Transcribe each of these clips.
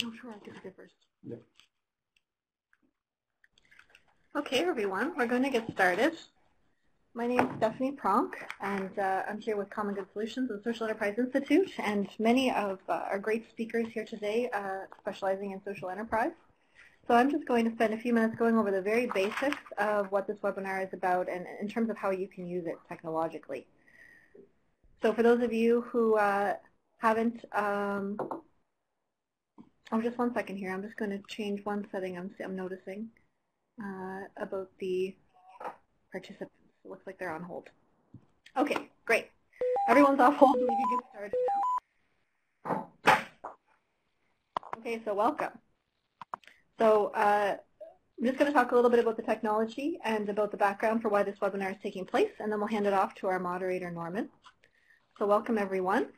Oh, sure, I can say first. Yeah. Okay, everyone, we're going to get started. My name is Stephanie Pronk, and I'm here with Common Good Solutions and Social Enterprise Institute, and many of our great speakers here today specializing in social enterprise. So I'm just going to spend a few minutes going over the very basics of what this webinar is about and in terms of how you can use it technologically. So for those of you who haven't, just 1 second here, I'm just going to change one setting I'm noticing about the participants. It looks like they're on hold. Okay, great. Everyone's off hold, we can get started now. Okay, so welcome. So I'm just going to talk a little bit about the technology and about the background for why this webinar is taking place, and then we'll hand it off to our moderator, Norman. So welcome, everyone.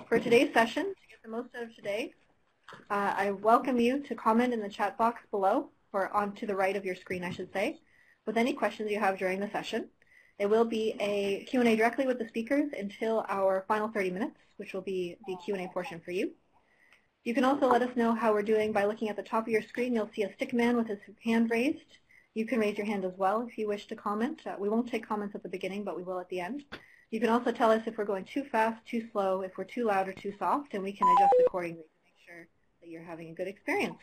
For today's session, to get the most out of today, I welcome you to comment in the chat box below, or on to the right of your screen, I should say, with any questions you have during the session. It will be a Q&A directly with the speakers until our final 30 minutes, which will be the Q&A portion for you. You can also let us know how we're doing by looking at the top of your screen. You'll see a stick man with his hand raised. You can raise your hand as well if you wish to comment. We won't take comments at the beginning, but we will at the end. You can also tell us if we're going too fast, too slow, if we're too loud or too soft, and we can adjust accordingly to make sure that you're having a good experience.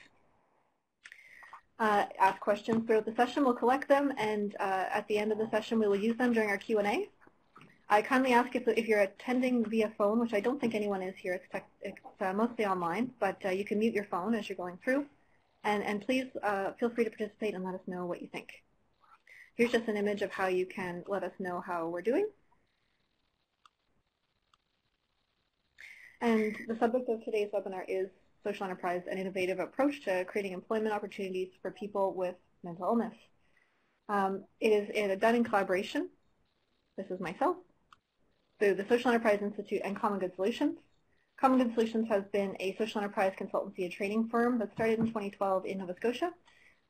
Ask questions throughout the session. We'll collect them, and at the end of the session, we will use them during our Q&A. I kindly ask if you're attending via phone, which I don't think anyone is here. It's mostly online, but you can mute your phone as you're going through. And please feel free to participate and let us know what you think. Here's just an image of how you can let us know how we're doing. And the subject of today's webinar is Social Enterprise, an innovative approach to creating employment opportunities for people with mental illness. It is done in collaboration. This is myself, through the Social Enterprise Institute and Common Good Solutions. Common Good Solutions has been a social enterprise consultancy and training firm that started in 2012 in Nova Scotia.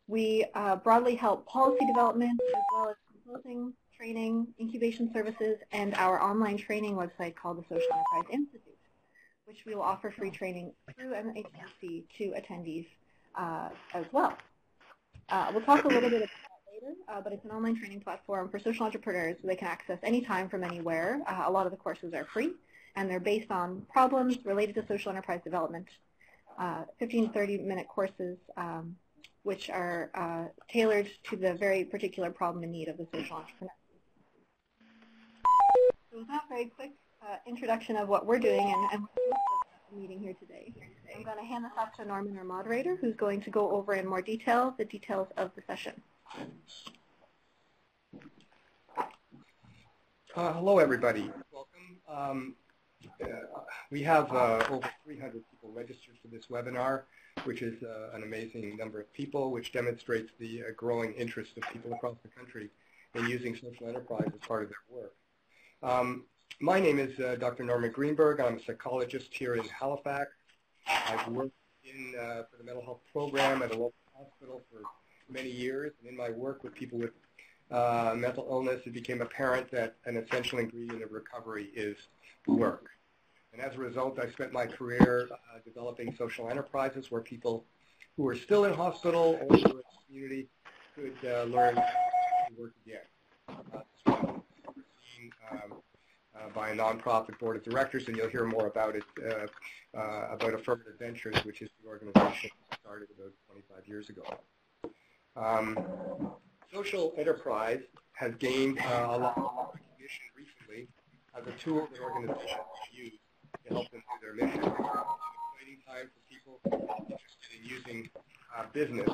We broadly help policy development as well as consulting, training, incubation services, and our online training website called the Social Enterprise Institute, which we will offer free training through NHC to attendees as well. We'll talk a little bit about that later, but it's an online training platform for social entrepreneurs so they can access anytime from anywhere. A lot of the courses are free, and they're based on problems related to social enterprise development. 15 to 30-minute courses which are tailored to the very particular problem and need of the social entrepreneur. So with that very quick introduction of what we're doing and what the meeting here today, I'm going to hand this off to Norman, our moderator, who's going to go over in more detail the details of the session. Hello, everybody. Welcome. We have over 300 people registered for this webinar, which is an amazing number of people, which demonstrates the growing interest of people across the country in using social enterprise as part of their work. My name is Dr. Norman Greenberg. I'm a psychologist here in Halifax. I've worked for the mental health program at a local hospital for many years, and in my work with people with mental illness, it became apparent that an essential ingredient of recovery is work. And as a result, I spent my career developing social enterprises where people who are still in hospital or who are in the community could learn to work again. This was overseen by a nonprofit board of directors, and you'll hear more about it, about Affirmative Ventures, which is the organization that started about 25 years ago. Social enterprise has gained a lot of recognition recently as a tool that organizations use to help them do their mission. It's an exciting time for people interested in using business.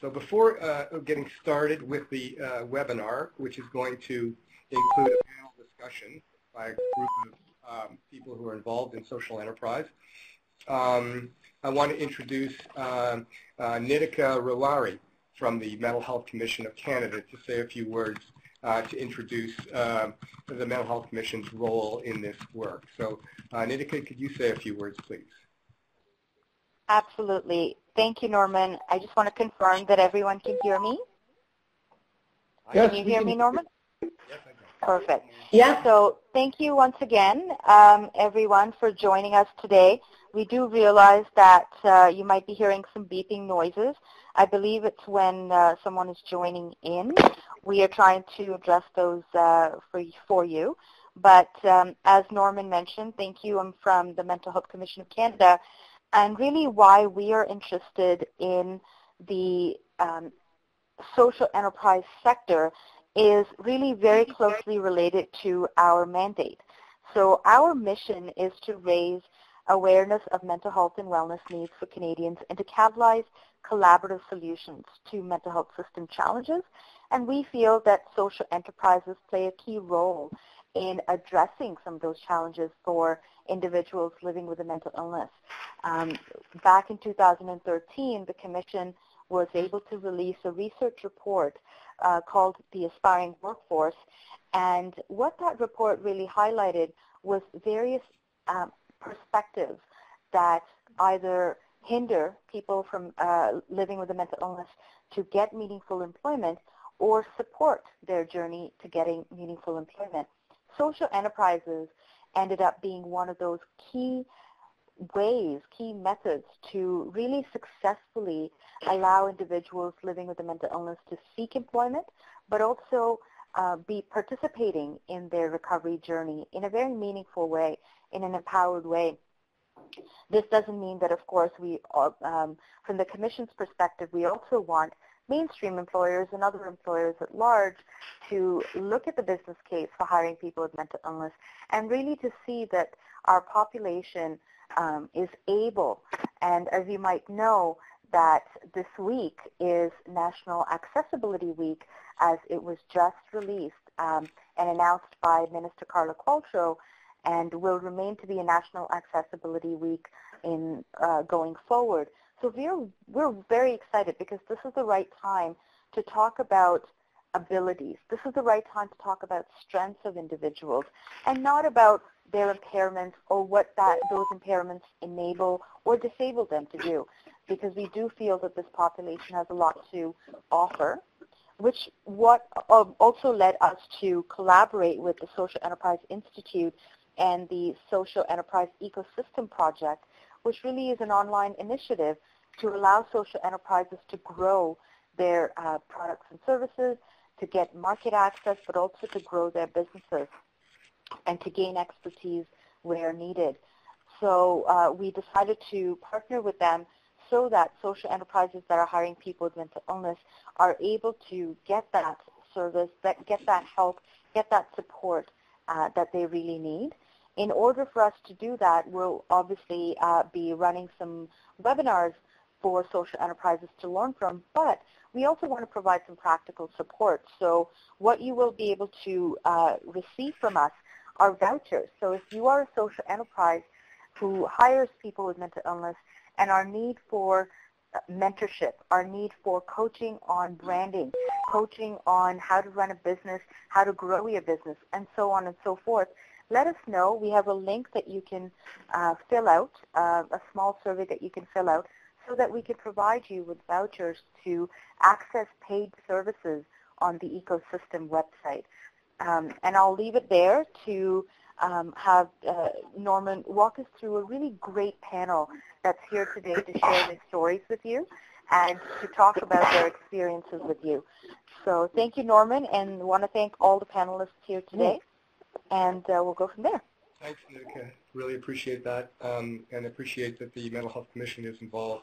So before getting started with the webinar, which is going to include a panel discussion by a group of people who are involved in social enterprise, I want to introduce Nitika Rawari from the Mental Health Commission of Canada to say a few words to introduce the Mental Health Commission's role in this work. So Nitika, could you say a few words, please? Absolutely. Thank you, Norman. I just want to confirm that everyone can hear me. Yes, can you hear me, Norman? Yes, I can. Perfect. Yeah. So thank you once again, everyone, for joining us today. We do realize that you might be hearing some beeping noises. I believe it's when someone is joining in. We are trying to address those for you. But as Norman mentioned, thank you. I'm from the Mental Health Commission of Canada. And really why we are interested in the social enterprise sector is really very closely related to our mandate. So our mission is to raise awareness of mental health and wellness needs for Canadians and to catalyze collaborative solutions to mental health system challenges. And we feel that social enterprises play a key role in addressing some of those challenges for individuals living with a mental illness. Back in 2013, the Commission was able to release a research report called The Aspiring Workforce. And what that report really highlighted was various perspectives that either hinder people from living with a mental illness to get meaningful employment or support their journey to getting meaningful employment. Social enterprises ended up being one of those key ways, key methods to really successfully allow individuals living with a mental illness to seek employment, but also be participating in their recovery journey in a very meaningful way, in an empowered way. This doesn't mean that, of course, we, from the Commission's perspective, we also want mainstream employers and other employers at large to look at the business case for hiring people with mental illness and really to see that our population is able, and as you might know, that this week is National Accessibility Week, as it was just released and announced by Minister Carla Qualtrough, and will remain to be a National Accessibility Week in going forward. So we're very excited because this is the right time to talk about abilities. This is the right time to talk about strengths of individuals and not about their impairments or what those impairments enable or disable them to do, because we do feel that this population has a lot to offer, which also led us to collaborate with the Social Enterprise Institute and the Social Enterprise Ecosystem Project, which really is an online initiative to allow social enterprises to grow their products and services, to get market access, but also to grow their businesses and to gain expertise where needed. So we decided to partner with them so that social enterprises that are hiring people with mental illness are able to get that service, get that help, get that support that they really need. In order for us to do that, we'll obviously be running some webinars for social enterprises to learn from, but we also want to provide some practical support. So what you will be able to receive from us are vouchers. So if you are a social enterprise who hires people with mental illness and our need for mentorship, our need for coaching on branding, coaching on how to run a business, how to grow your business, and so on and so forth, let us know. We have a link that you can fill out, a small survey that you can fill out, so that we can provide you with vouchers to access paid services on the ecosystem website. And I'll leave it there to have Norman walk us through a really great panel that's here today to share their stories with you and to talk about their experiences with you. So thank you, Norman, and want to thank all the panelists here today, and we'll go from there. Thanks, Nick. Really appreciate that, and appreciate that the Mental Health Commission is involved.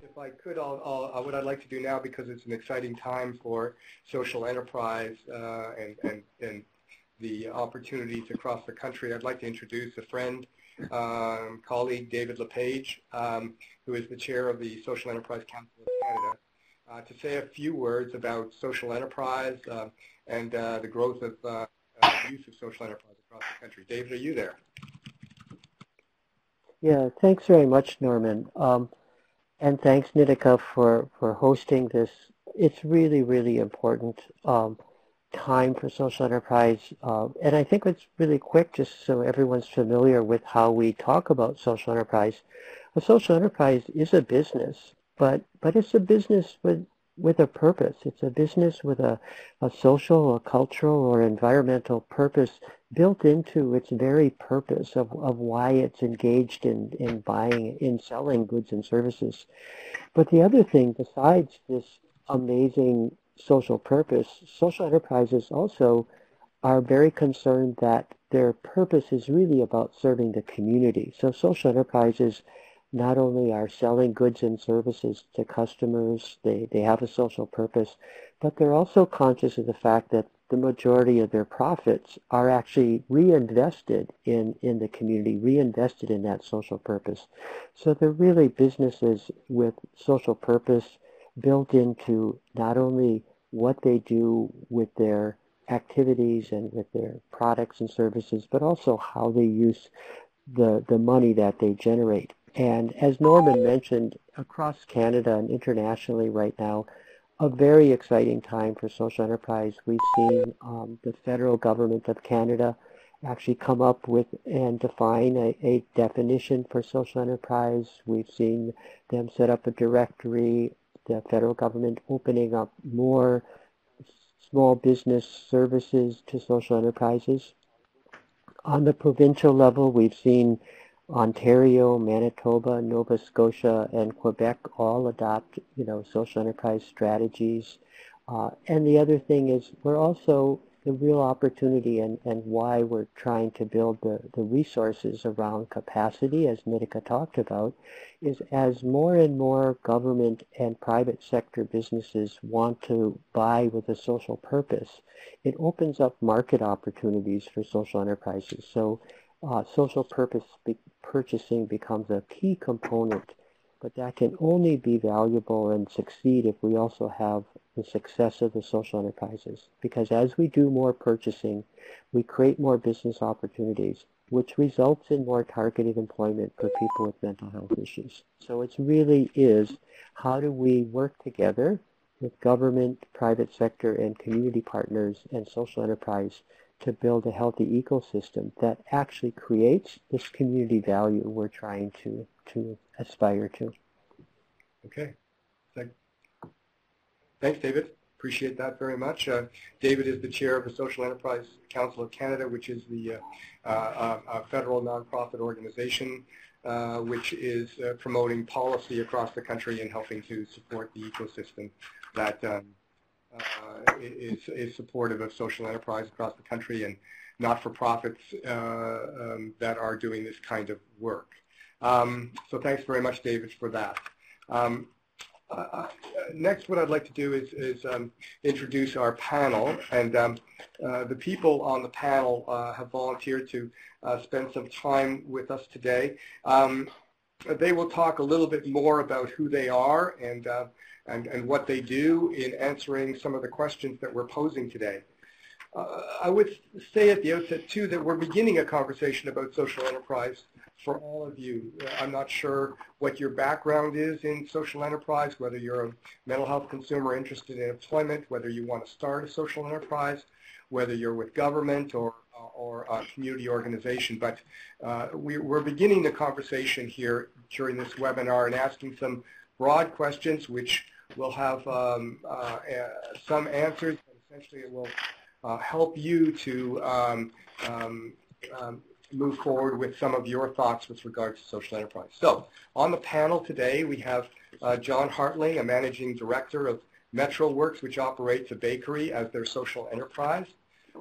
If I could, what I'd like to do now, because it's an exciting time for social enterprise and the opportunities across the country, I'd like to introduce a friend, colleague, David LePage, who is the chair of the Social Enterprise Council of Canada, to say a few words about social enterprise and the growth of use of social enterprise across the country. David, are you there? Yeah, thanks very much, Norman. And thanks, Nitika, for hosting this. It's really, really important time for social enterprise. And I think it's really quick, just so everyone's familiar with how we talk about social enterprise. A social enterprise is a business, but it's a business with with a purpose. It's a business with a social, a cultural, or environmental purpose built into its very purpose of why it's engaged in buying, in selling goods and services. But the other thing, besides this amazing social purpose, social enterprises also are very concerned that their purpose is really about serving the community. So social enterprises not only are selling goods and services to customers, they have a social purpose, but they're also conscious of the fact that the majority of their profits are actually reinvested in the community, reinvested in that social purpose. So they're really businesses with social purpose built into not only what they do with their activities and with their products and services, but also how they use the money that they generate. And as Norman mentioned, across Canada and internationally right now, a very exciting time for social enterprise. We've seen the federal government of Canada actually come up with and define a definition for social enterprise. We've seen them set up a directory, the federal government opening up more small business services to social enterprises. On the provincial level, we've seen Ontario, Manitoba, Nova Scotia, and Quebec all adopt, social enterprise strategies. And the other thing is we're also the real opportunity and why we're trying to build the resources around capacity, as Nitika talked about, is as more and more government and private sector businesses want to buy with a social purpose, it opens up market opportunities for social enterprises. So social purpose purchasing becomes a key component, but that can only be valuable and succeed if we also have the success of the social enterprises. Because as we do more purchasing, we create more business opportunities, which results in more targeted employment for people with mental health issues. So it really is, how do we work together with government, private sector, and community partners and social enterprise to build a healthy ecosystem that actually creates this community value we're trying to aspire to. Okay. Thanks, David. Appreciate that very much. David is the chair of the Social Enterprise Council of Canada, which is the federal nonprofit organization which is promoting policy across the country and helping to support the ecosystem that is supportive of social enterprise across the country and not-for-profits that are doing this kind of work. So thanks very much, David, for that. Next, what I'd like to do is introduce our panel, and the people on the panel have volunteered to spend some time with us today. They will talk a little bit more about who they are and what they do in answering some of the questions that we're posing today. I would say at the outset, too, that we're beginning a conversation about social enterprise for all of you. I'm not sure what your background is in social enterprise, whether you're a mental health consumer interested in employment, whether you want to start a social enterprise, whether you're with government or a community organization. But we're beginning the conversation here during this webinar and asking some broad questions, which will have some answers, but essentially it will help you to move forward with some of your thoughts with regard to social enterprise. So on the panel today, we have John Hartling, a managing director of MetroWorks, which operates a bakery as their social enterprise.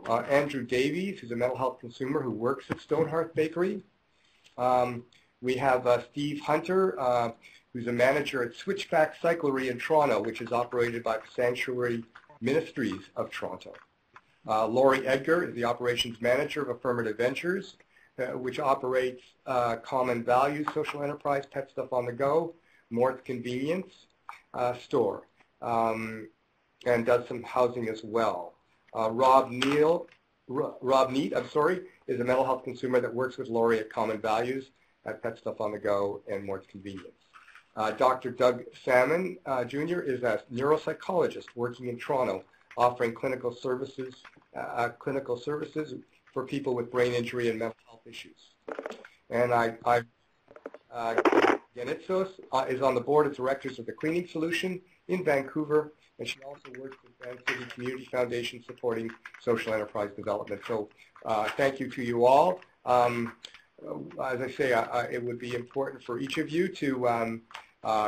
Andrew Davies, who's a mental health consumer who works at Stonehearth Bakery. We have Steve Hunter, who's a manager at Switchback Cyclery in Toronto, which is operated by the Sanctuary Ministries of Toronto. Laurie Edgar is the operations manager of Affirmative Ventures, which operates Common Values Social Enterprise, Pet Stuff on the Go, Mort's Convenience store, and does some housing as well. Rob Neat, is a mental health consumer that works with Laurie at Common Values, at Pet Stuff on the Go, and Mort's Convenience. Dr. Doug Salmon, Jr. is a neuropsychologist working in Toronto, offering clinical services for people with brain injury and mental health issues. And Yanitsos is on the board of directors of the Cleaning Solution in Vancouver, and she also works with Van City Community Foundation supporting social enterprise development. So thank you to you all. As I say, it would be important for each of you to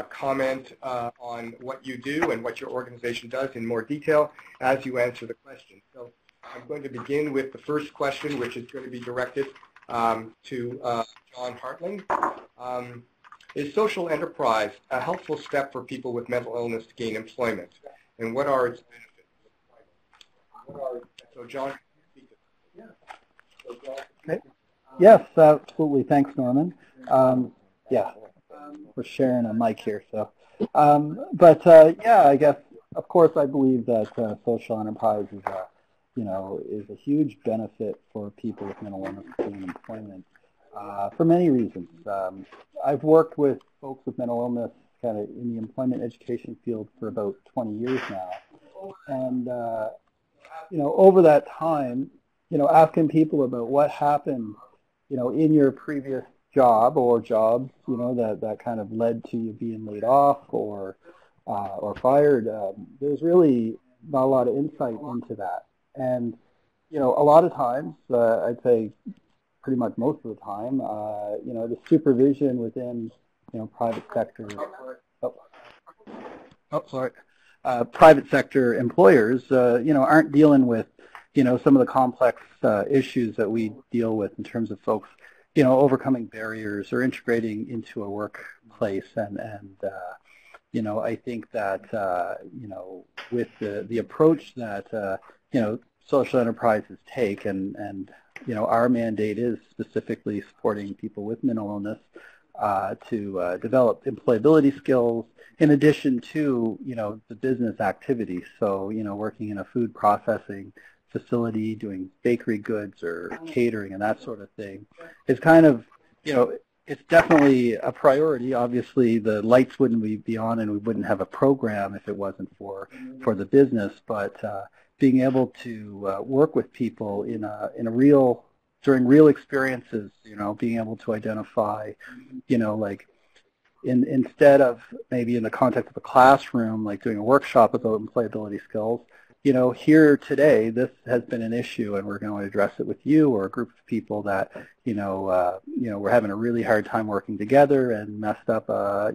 comment on what you do and what your organization does in more detail as you answer the question. So I'm going to begin with the first question, which is going to be directed to John Hartling. Is social enterprise a helpful step for people with mental illness to gain employment? And what are its benefits? So John, okay. Yes, absolutely. Thanks, Norman. Yeah, we're sharing a mic here. So, yeah, I guess, of course, I believe that social enterprise is is a huge benefit for people with mental illness to gain employment for many reasons. I've worked with folks with mental illness kind of in the employment education field for about 20 years now. And, over that time, asking people about what happened, in your previous job or jobs, that kind of led to you being laid off or fired, there's really not a lot of insight into that. And, a lot of times, I'd say pretty much most of the time, the supervision within, private sector, private sector employers, aren't dealing with, some of the complex issues that we deal with in terms of folks, overcoming barriers or integrating into a workplace. And I think that, with the approach that, social enterprises take and our mandate is specifically supporting people with mental illness to develop employability skills in addition to, the business activities. So, working in a food processing facility, doing bakery goods or catering and that sort of thing is kind of, it's definitely a priority. Obviously, the lights wouldn't be on and we wouldn't have a program if it wasn't for the business. But being able to work with people during real experiences, being able to identify, like instead of maybe in the context of a classroom, like doing a workshop about employability skills, here today, this has been an issue and we're going to address it with you or a group of people that, we're having a really hard time working together and messed up, a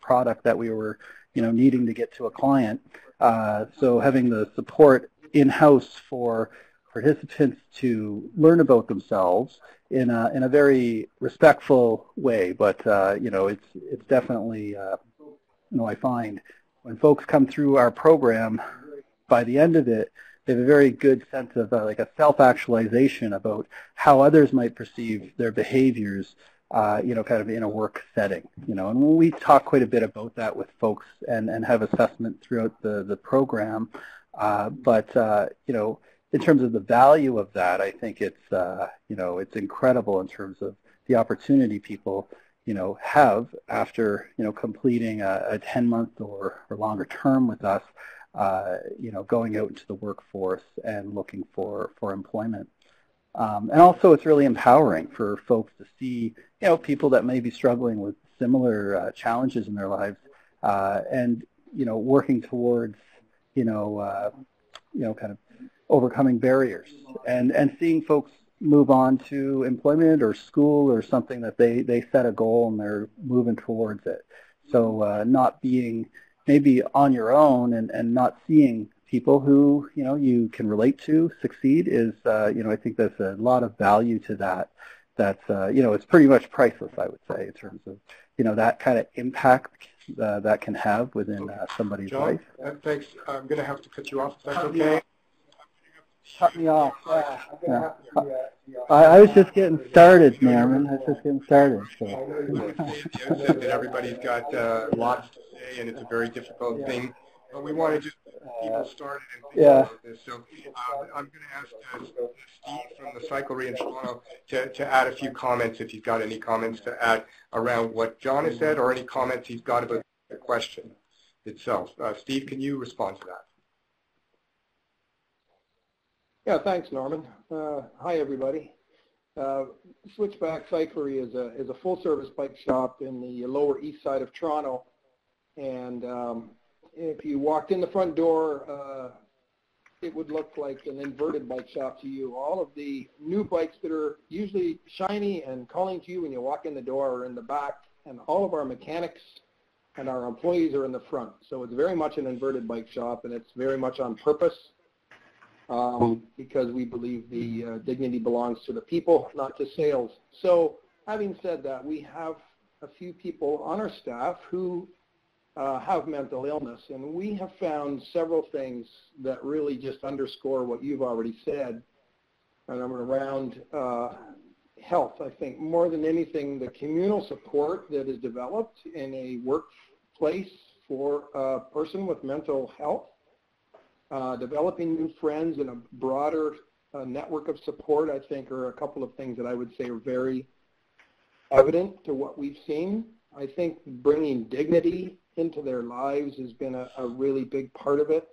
product that we were, needing to get to a client. So having the support in-house for participants to learn about themselves in a very respectful way, but it's definitely I find when folks come through our program, by the end of it, they have a very good sense of like a self-actualization about how others might perceive their behaviors, kind of in a work setting, and we talk quite a bit about that with folks and have assessment throughout the program, but in terms of the value of that, I think it's, it's incredible in terms of the opportunity people, have after, completing a 10-month or longer term with us, going out into the workforce and looking for employment. And also it's really empowering for folks to see, people that may be struggling with similar challenges in their lives and, working towards, kind of overcoming barriers and seeing folks move on to employment or school or something that they set a goal and they're moving towards it. So not being maybe on your own and not seeing people who, you can relate to succeed is, I think there's a lot of value to that. That's, it's pretty much priceless, I would say, in terms of, that kind of impact that can have within somebody's John, life. Thanks. I'm going to have to cut you off if that's okay. Cut me off. I was just getting started, Norman. I was just getting started. So. I know you want to say at the outset that everybody's got lots to say, and it's a very difficult thing. But we want to just get people started and think about this. So I'm going to ask Steve from the Cyclery in Toronto to add a few comments, if he's got any comments to add around what John has said or any comments he's got about the question itself. Steve, can you respond to that? Yeah, thanks, Norman. Hi, everybody. Switchback Cyclery is a full-service bike shop in the Lower East Side of Toronto, and if you walked in the front door, it would look like an inverted bike shop to you. All of the new bikes that are usually shiny and calling to you when you walk in the door are in the back, and all of our mechanics and our employees are in the front. So it's very much an inverted bike shop, and it's very much on purpose because we believe the dignity belongs to the people, not to sales. So having said that, we have a few people on our staff who have mental illness, and we have found several things that really just underscore what you've already said, and around health. I think more than anything, the communal support that is developed in a workplace for a person with mental health, developing new friends and a broader network of support, I think, are a couple of things that I would say are very evident to what we've seen. I think bringing dignity into their lives has been a really big part of it.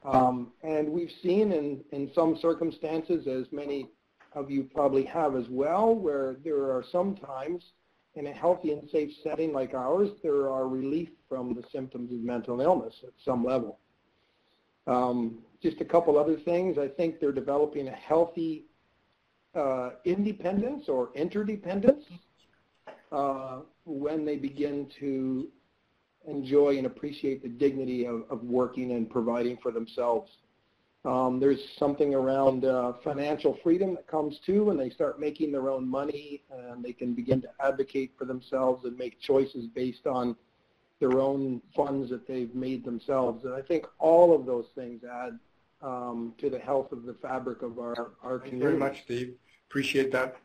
And we've seen in some circumstances, as many of you probably have as well, where there are some times in a healthy and safe setting like ours, there are relief from the symptoms of mental illness at some level. Just a couple other things. I think they're developing a healthy independence or interdependence when they begin to enjoy and appreciate the dignity of working and providing for themselves. There's something around financial freedom that comes too when they start making their own money, and they can begin to advocate for themselves and make choices based on their own funds that they've made themselves. And I think all of those things add to the health of the fabric of our community. Thank you very much, Steve. Appreciate that.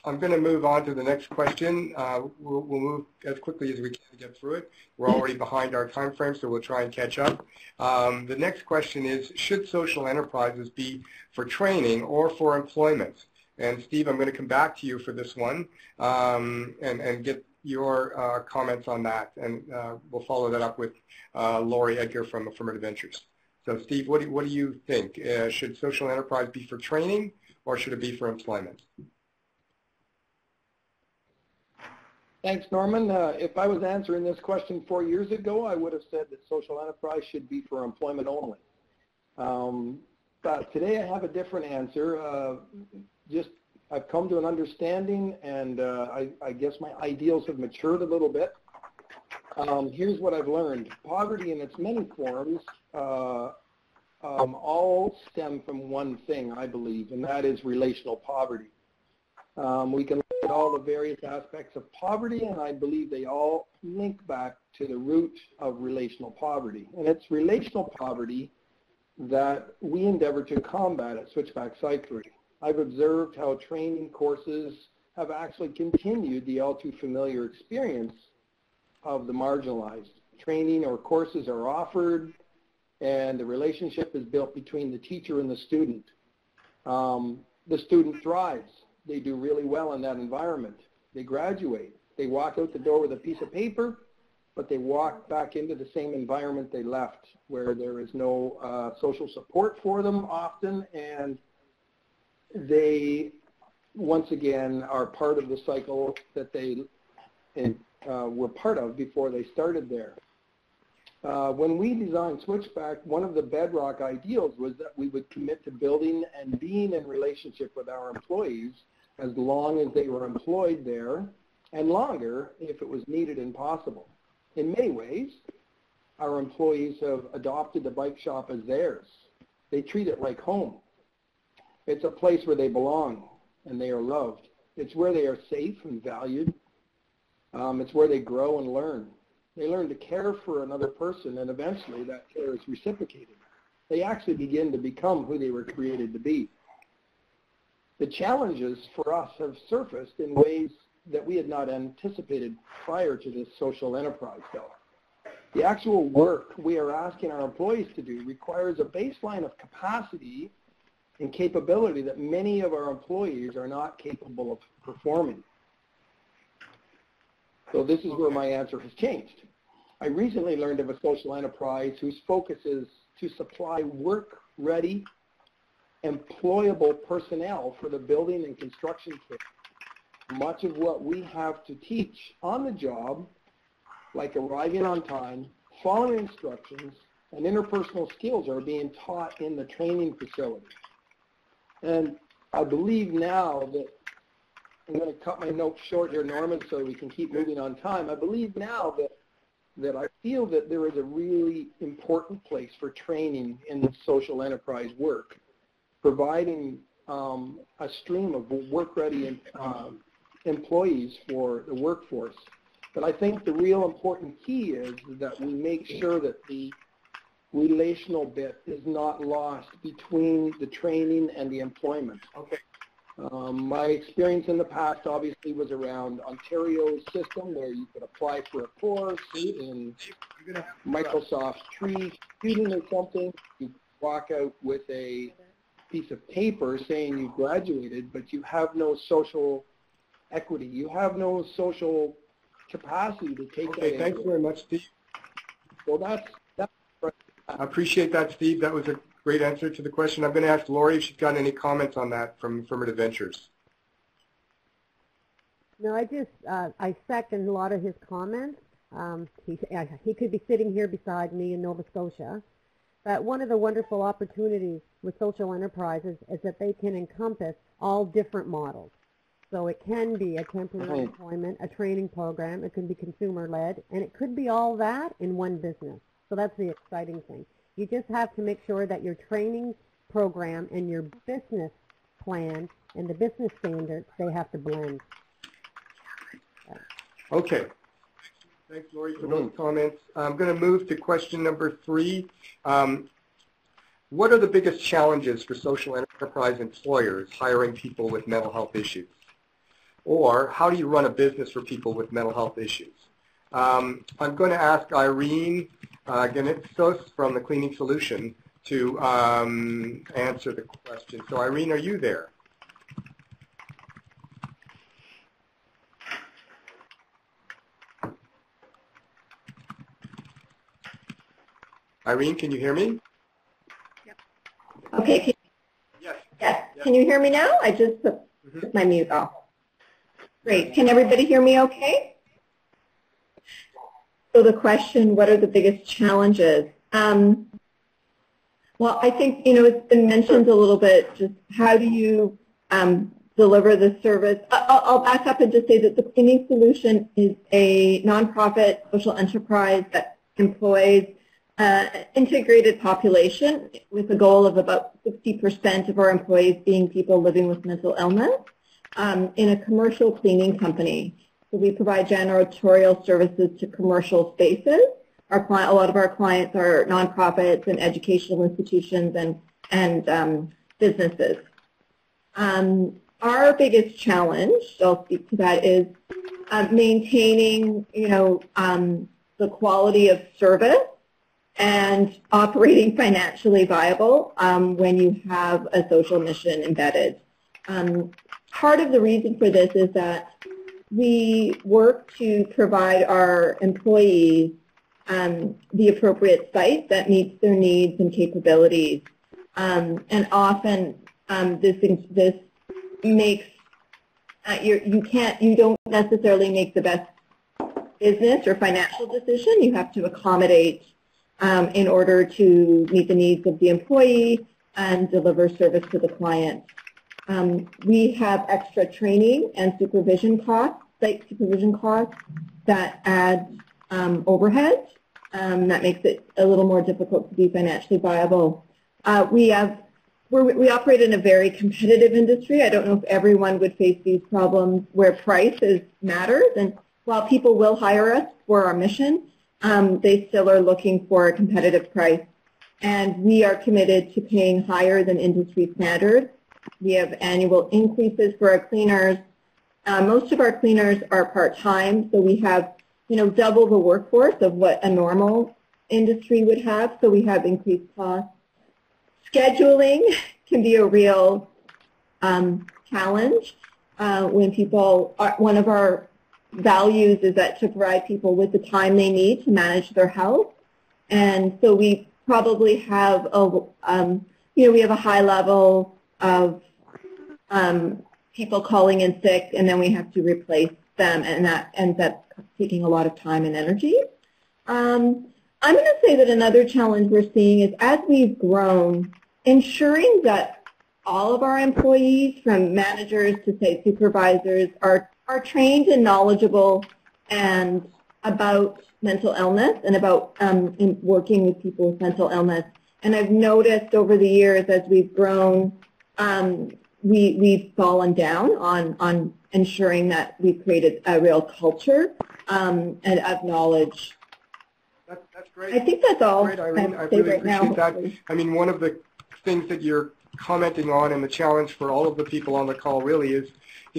I'm going to move on to the next question. We'll move as quickly as we can to get through it. We're already behind our time frame, so we'll try and catch up. The next question is, should social enterprises be for training or for employment? And Steve, I'm going to come back to you for this one and get your comments on that. And we'll follow that up with Lori Edgar from Affirmative Ventures. So Steve, what do you think? Should social enterprise be for training or should it be for employment? Thanks, Norman. If I was answering this question 4 years ago, I would have said that social enterprise should be for employment only. But today I have a different answer. I've come to an understanding, and I guess my ideals have matured a little bit. Here's what I've learned. Poverty in its many forms all stem from one thing, I believe, and that is relational poverty. We can look at all the various aspects of poverty, and I believe they all link back to the root of relational poverty. And it's relational poverty that we endeavor to combat at Switchback Cyclery. I've observed how training courses have actually continued the all too familiar experience of the marginalized. Training or courses are offered, and the relationship is built between the teacher and the student. The student thrives. They do really well in that environment. They graduate. They walk out the door with a piece of paper, but they walk back into the same environment they left, where there is no social support for them often, and they, once again, are part of the cycle that they were part of before they started there. When we designed Switchback, one of the bedrock ideals was that we would commit to building and being in relationship with our employees as long as they were employed there, and longer if it was needed and possible. In many ways, our employees have adopted the bike shop as theirs. They treat it like home. It's a place where they belong and they are loved. It's where they are safe and valued. It's where they grow and learn. They learn to care for another person, and eventually that care is reciprocated. They actually begin to become who they were created to be. The challenges for us have surfaced in ways that we had not anticipated prior to this social enterprise, though. The actual work we are asking our employees to do requires a baseline of capacity and capability that many of our employees are not capable of performing. So this is where my answer has changed. I recently learned of a social enterprise whose focus is to supply work-ready employable personnel for the building and construction trade. Much of what we have to teach on the job, like arriving on time, following instructions, and interpersonal skills are being taught in the training facility. And I believe now that, I'm going to cut my notes short here, Norman, so we can keep moving on time. I believe now that I feel that there is a really important place for training in social enterprise work, providing a stream of work-ready employees for the workforce. But I think the real important key is that we make sure that the relational bit is not lost between the training and the employment. Okay. My experience in the past obviously was around Ontario's system where you could apply for a course in Microsoft Tree Computing or something. You walk out with a piece of paper saying you graduated, but you have no social equity. You have no social capacity to take that. Okay, thanks very much, Steve. So that's I appreciate that, Steve. That was a great answer to the question. I'm going to ask Lori if she's got any comments on that from Affirmative Ventures. No, I second a lot of his comments. He could be sitting here beside me in Nova Scotia. But one of the wonderful opportunities with social enterprises is that they can encompass all different models. So it can be a temporary employment, a training program, it can be consumer-led, and it could be all that in one business. So that's the exciting thing. You just have to make sure that your training program and your business plan and the business standards, they have to blend. Okay. Thanks, Lori, for those comments. I'm going to move to question number 3. What are the biggest challenges for social enterprise employers hiring people with mental health issues? Or how do you run a business for people with mental health issues? I'm going to ask Irene Ganitsos from the Cleaning Solution to answer the question. So Irene, are you there? Irene, can you hear me? Yep. Okay. Yes. Can you hear me now? I just put my mute off. Great. Can everybody hear me okay? So the question, what are the biggest challenges? Well, I think, it's been mentioned a little bit, just how do you deliver the service? I'll back up and just say that the Cleaning Solution is a nonprofit social enterprise that employs integrated population with a goal of about 60% of our employees being people living with mental illness in a commercial cleaning company. So we provide janitorial services to commercial spaces. A lot of our clients are nonprofits and educational institutions and businesses. Our biggest challenge, I'll speak to that, is maintaining, the quality of service and operating financially viable when you have a social mission embedded. Part of the reason for this is that we work to provide our employees the appropriate site that meets their needs and capabilities. And often this makes, you don't necessarily make the best business or financial decision. You have to accommodate in order to meet the needs of the employee and deliver service to the client. We have extra training and supervision costs, site supervision costs that add overhead. That makes it a little more difficult to be financially viable. We operate in a very competitive industry. I don't know if everyone would face these problems where price matters. And while people will hire us for our mission, they still are looking for a competitive price. And we are committed to paying higher than industry standards. We have annual increases for our cleaners. Most of our cleaners are part-time, so we have double the workforce of what a normal industry would have, so we have increased costs. Scheduling can be a real challenge when people one of our values is that to provide people with the time they need to manage their health, and so we probably have we have a high level of people calling in sick, and then we have to replace them, and that ends up taking a lot of time and energy. I'm going to say that another challenge we're seeing is as we've grown, ensuring that all of our employees, from managers to site supervisors, are trained and knowledgeable and about mental illness and about in working with people with mental illness. And I've noticed over the years as we've grown, we've fallen down on ensuring that we've created a real culture and of knowledge. That's great. I think that's all. Great, Irene. I really appreciate that. I mean, one of the things that you're commenting on, and the challenge for all of the people on the call really is,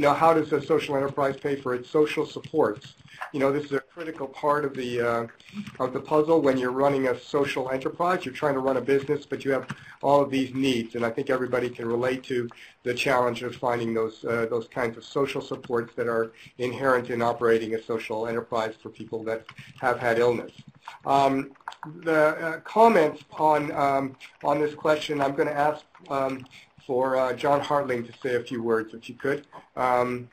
how does a social enterprise pay for its social supports? This is a critical part of the puzzle when you're running a social enterprise. You're trying to run a business, but you have all of these needs, and I think everybody can relate to the challenge of finding those kinds of social supports that are inherent in operating a social enterprise for people that have had illness. The comments on this question, I'm going to ask for John Hartling to say a few words, if you could. John,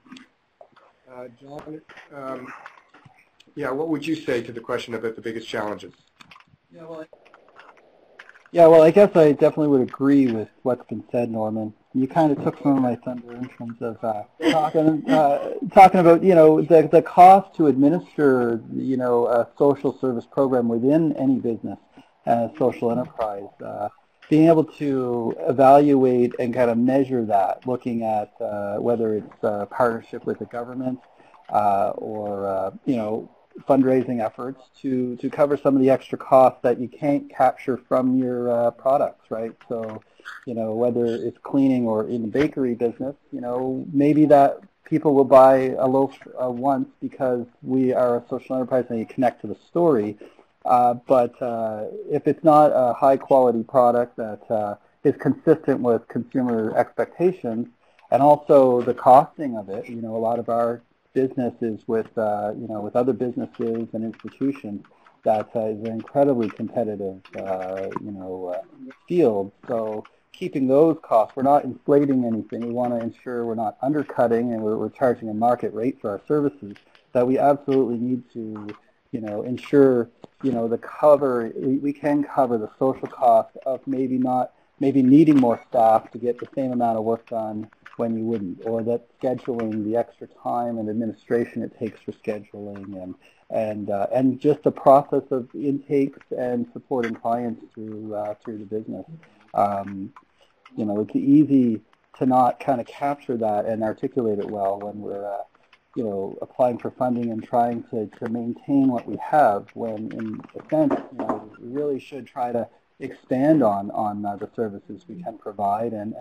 what would you say to the question about the biggest challenges? Yeah, well, I guess I definitely would agree with what's been said, Norman. You kind of took some of my thunder in terms of talking about, the cost to administer, a social service program within any business and a social enterprise. Being able to evaluate and kind of measure that, looking at whether it's a partnership with the government or, fundraising efforts to cover some of the extra costs that you can't capture from your products, right? So, whether it's cleaning or in the bakery business, maybe that people will buy a loaf once because we are a social enterprise and you connect to the story. But if it's not a high-quality product that is consistent with consumer expectations, and also the costing of it, a lot of our businesses with, with other businesses and institutions that is an incredibly competitive, field. So keeping those costs, we're not inflating anything. We want to ensure we're not undercutting and we're charging a market rate for our services, that we absolutely need to, ensure, the cover, we can cover the social cost of maybe needing more staff to get the same amount of work done when you wouldn't, or that scheduling, the extra time and administration it takes for scheduling, and just the process of intakes and supporting clients through the business. It's easy to not kind of capture that and articulate it well when we're applying for funding and trying to maintain what we have, when in a sense, we really should try to expand on the services we can provide and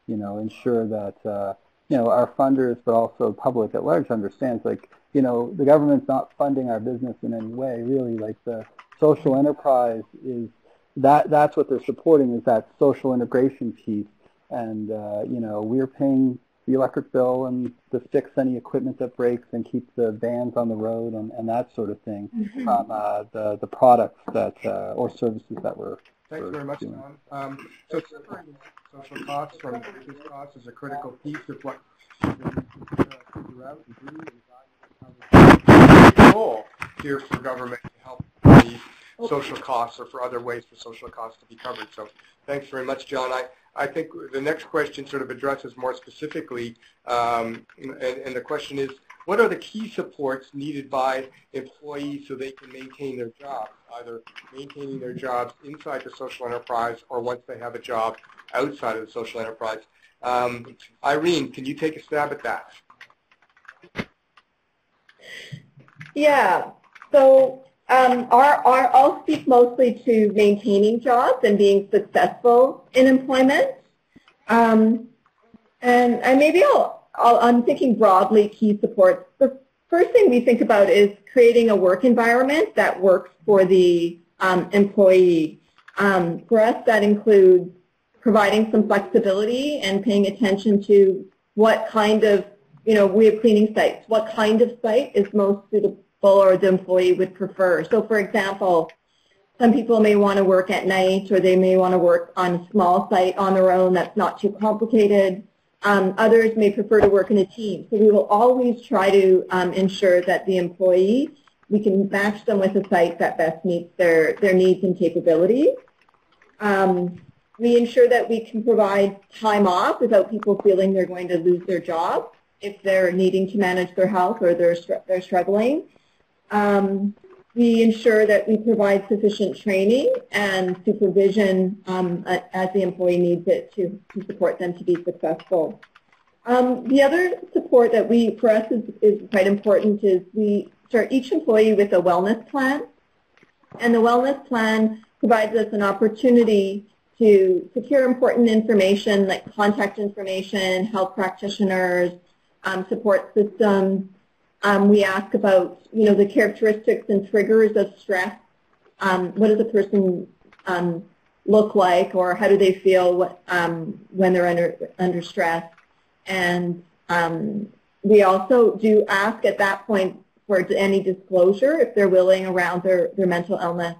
ensure that, our funders, but also the public at large understands, the government's not funding our business in any way, really. The social enterprise is, that's what they're supporting, is that social integration piece. And, we're paying the electric bill and to fix any equipment that breaks and keep the vans on the road and that sort of thing from the products that, or services that we're Thanks very much, John. So separating social costs from business costs is a critical piece of what we figure out and do, and evaluate role here for government to help the social costs or for other ways for social costs to be covered. So thanks very much, John. I think the next question sort of addresses more specifically, and the question is, what are the key supports needed by employees so they can maintain their jobs, either maintaining their jobs inside the social enterprise or once they have a job outside of the social enterprise? Irene, can you take a stab at that? Yeah. So I'll speak mostly to maintaining jobs and being successful in employment. And maybe I'm thinking broadly key supports. The first thing we think about is creating a work environment that works for the employee. For us, that includes providing some flexibility and paying attention to what kind of, we have cleaning sites, what kind of site is most suitable or the employee would prefer. So for example, Some people may want to work at night, or they may want to work on a small site on their own that's not too complicated. Others may prefer to work in a team. So we will always try to ensure that the employee, we can match them with a site that best meets their needs and capabilities. We ensure that we can provide time off without people feeling they're going to lose their job if they're needing to manage their health or they're struggling. We ensure that we provide sufficient training and supervision as the employee needs it to support them to be successful. The other support that for us is quite important is we start each employee with a wellness plan, and the wellness plan provides us an opportunity to secure important information like contact information, health practitioners, support systems. We ask about, the characteristics and triggers of stress. What does a person look like, or how do they feel when they're under stress? And we also do ask at that point for any disclosure, if they're willing, around their mental illness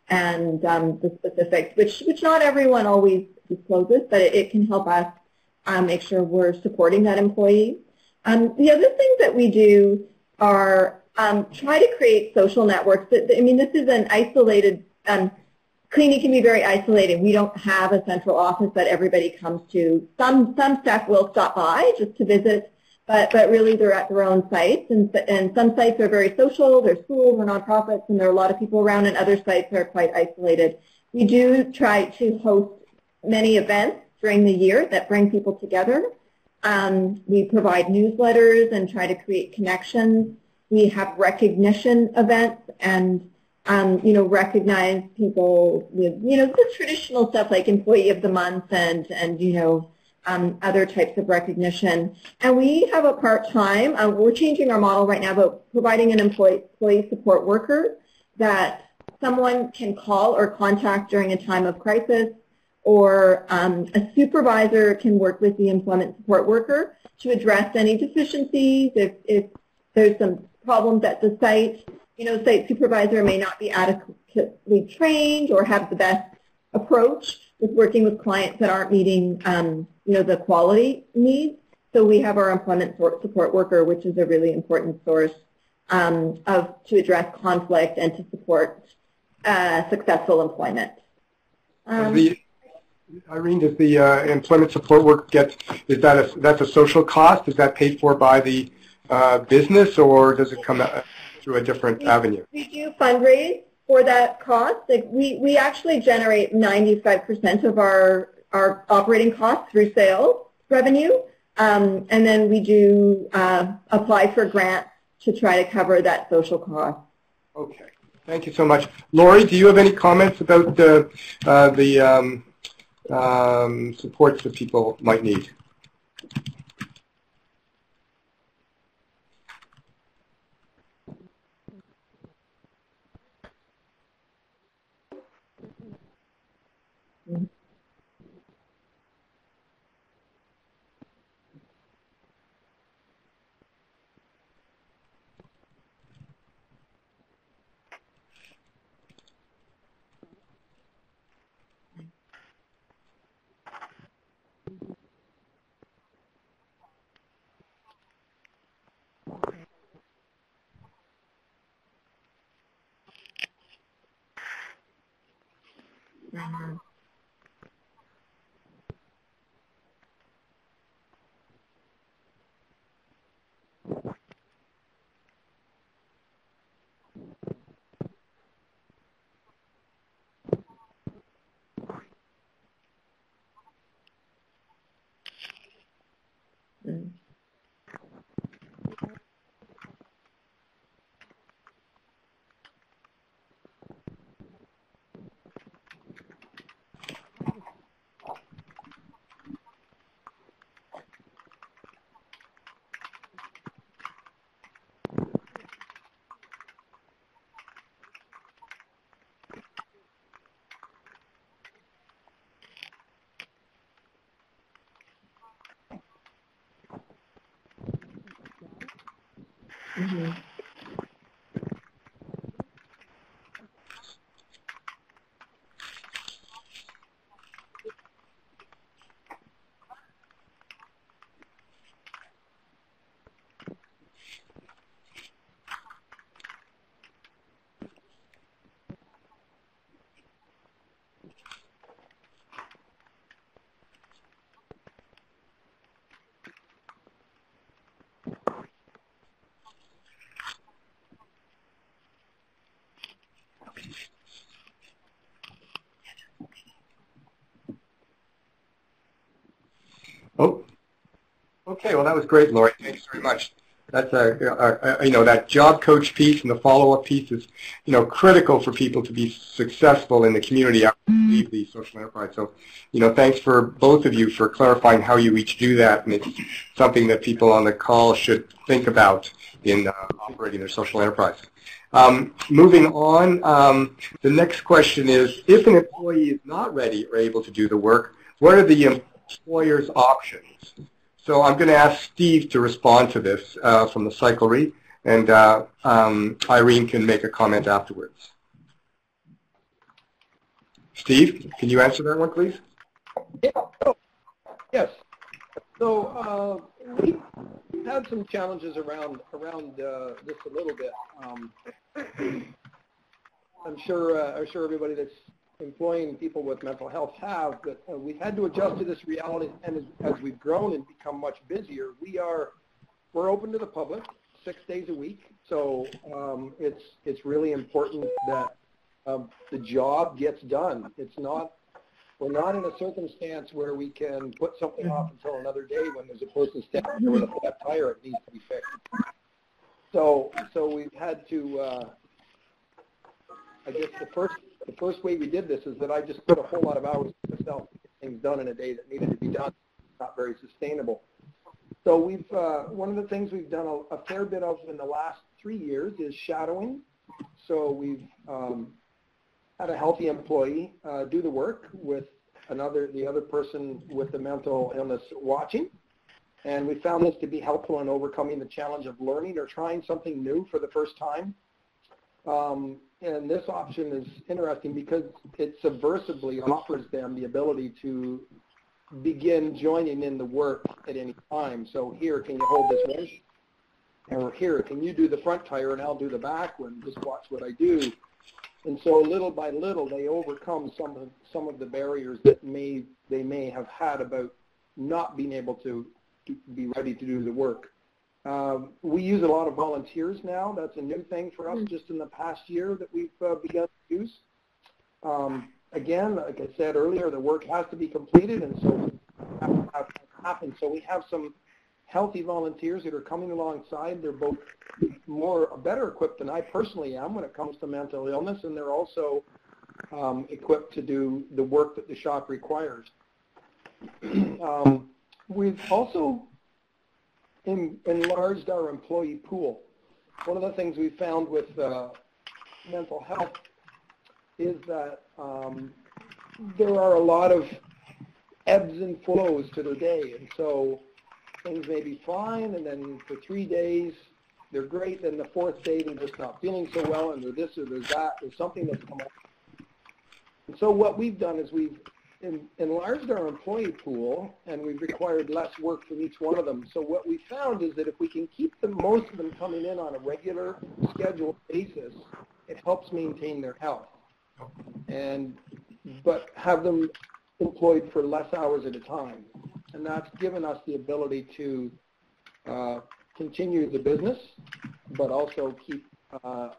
and the specifics, which not everyone always discloses, but it can help us make sure we're supporting that employee. The other things that we do are try to create social networks. This is an isolated, cleaning can be very isolated. We don't have a central office that everybody comes to. Some staff will stop by just to visit, but really they're at their own sites. And some sites are very social, they're schools or nonprofits, and there are a lot of people around, and other sites are quite isolated. We do try to host many events during the year that bring people together. We provide newsletters and try to create connections. We have recognition events and, recognize people with, the traditional stuff like Employee of the Month and other types of recognition. And we have a part-time, we're changing our model right now, but providing an employee support worker that someone can call or contact during a time of crisis, or a supervisor can work with the employment support worker to address any deficiencies. If there's some problems at the site, site supervisor may not be adequately trained or have the best approach with working with clients that aren't meeting, the quality needs. So we have our employment support worker, which is a really important source to address conflict and to support successful employment. Irene, does the employment support work that's a social cost? Is that paid for by the business, or does it come through a different avenue? We do fundraise for that cost. We actually generate 95% of our operating costs through sales revenue, and then we do apply for grants to try to cover that social cost. Okay, thank you so much. Lori, do you have any comments about the supports that people might need? Mm-hmm. Mm-hmm. Oh, okay. Well, that was great, Lori. Thanks very much. That's that job coach piece and the follow-up piece is, critical for people to be successful in the community after they leave the social enterprise. So, thanks for both of you for clarifying how you each do that, and it's something that people on the call should think about in operating their social enterprise. Moving on, the next question is, if an employee is not ready or able to do the work, what are the employer's options? So I'm going to ask Steve to respond to this from the Cyclery, and Irene can make a comment afterwards. Steve, can you answer that one, please? Yeah. Yes. So we've had some challenges around this a little bit. I'm sure everybody that's employing people with mental health have, but we've had to adjust to this reality, and as we've grown and become much busier, we're open to the public 6 days a week. So it's really important that the job gets done. We're not in a circumstance where we can put something off until another day when there's a person standing there with a flat tire that needs to be fixed. So we've had to, I guess the first way we did this is that I just put a whole lot of hours myself to get things done in a day that needed to be done. Not very sustainable. So we've one of the things we've done a fair bit of in the last 3 years is shadowing. So we've had a healthy employee do the work with the other person with the mental illness watching, and we found this to be helpful in overcoming the challenge of learning or trying something new for the first time. And this option is interesting because it subversively offers them the ability to begin joining in the work at any time. So here, can you hold this wrench? Or here, can you do the front tire and I'll do the back one? Just watch what I do. And so little by little, they overcome some of the barriers that they may have had about not being able to be ready to do the work. We use a lot of volunteers now. That's a new thing for us just in the past year that we've begun to use. Again, like I said earlier, the work has to be completed, and so have to happen. So we have some healthy volunteers that are coming alongside. They're both better equipped than I personally am when it comes to mental illness, and they're also equipped to do the work that the shop requires. We've also enlarged our employee pool. One of the things we found with mental health is that there are a lot of ebbs and flows to the day, and so things may be fine, and then for 3 days they're great, then the fourth day they're just not feeling so well, and there's this or there's that, there's something that's come up. And so what we've done is we've enlarged our employee pool, and we've required less work from each one of them. So what we found is that if we can keep most of them coming in on a regular scheduled basis, it helps maintain their health, but have them employed for less hours at a time. And that's given us the ability to continue the business, but also keep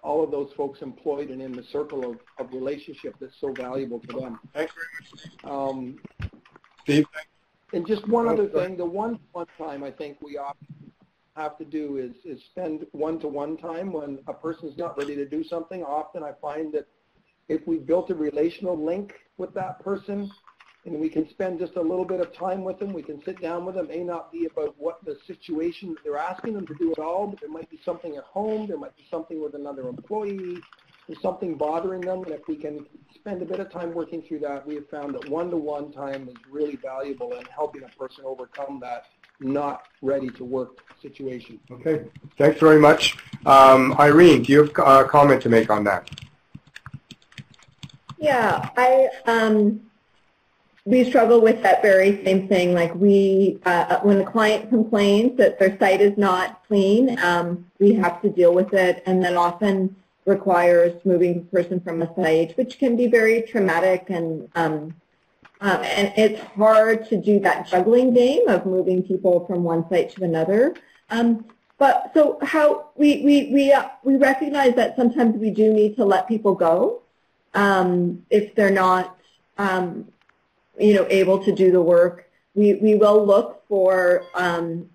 all of those folks employed and in the circle of relationship that's so valuable to them. Thanks very much, Steve. And just one other thing, the one time I think we have to do is spend one-to-one time when a person's not ready to do something. Often I find that if we've built a relational link with that person, and we can spend just a little bit of time with them, we can sit down with them. It may not be about what the situation they're asking them to do at all, but there might be something at home, there might be something with another employee, there's something bothering them, and if we can spend a bit of time working through that, we have found that one-to-one time is really valuable in helping a person overcome that not ready to work situation. Okay, thanks very much. Irene, do you have a comment to make on that? Yeah, we struggle with that very same thing. Like when the client complains that their site is not clean, we have to deal with it, and that often requires moving the person from a site, which can be very traumatic, and it's hard to do that juggling game of moving people from one site to another. But so how we recognize that sometimes we do need to let people go if they're not able to do the work we will look for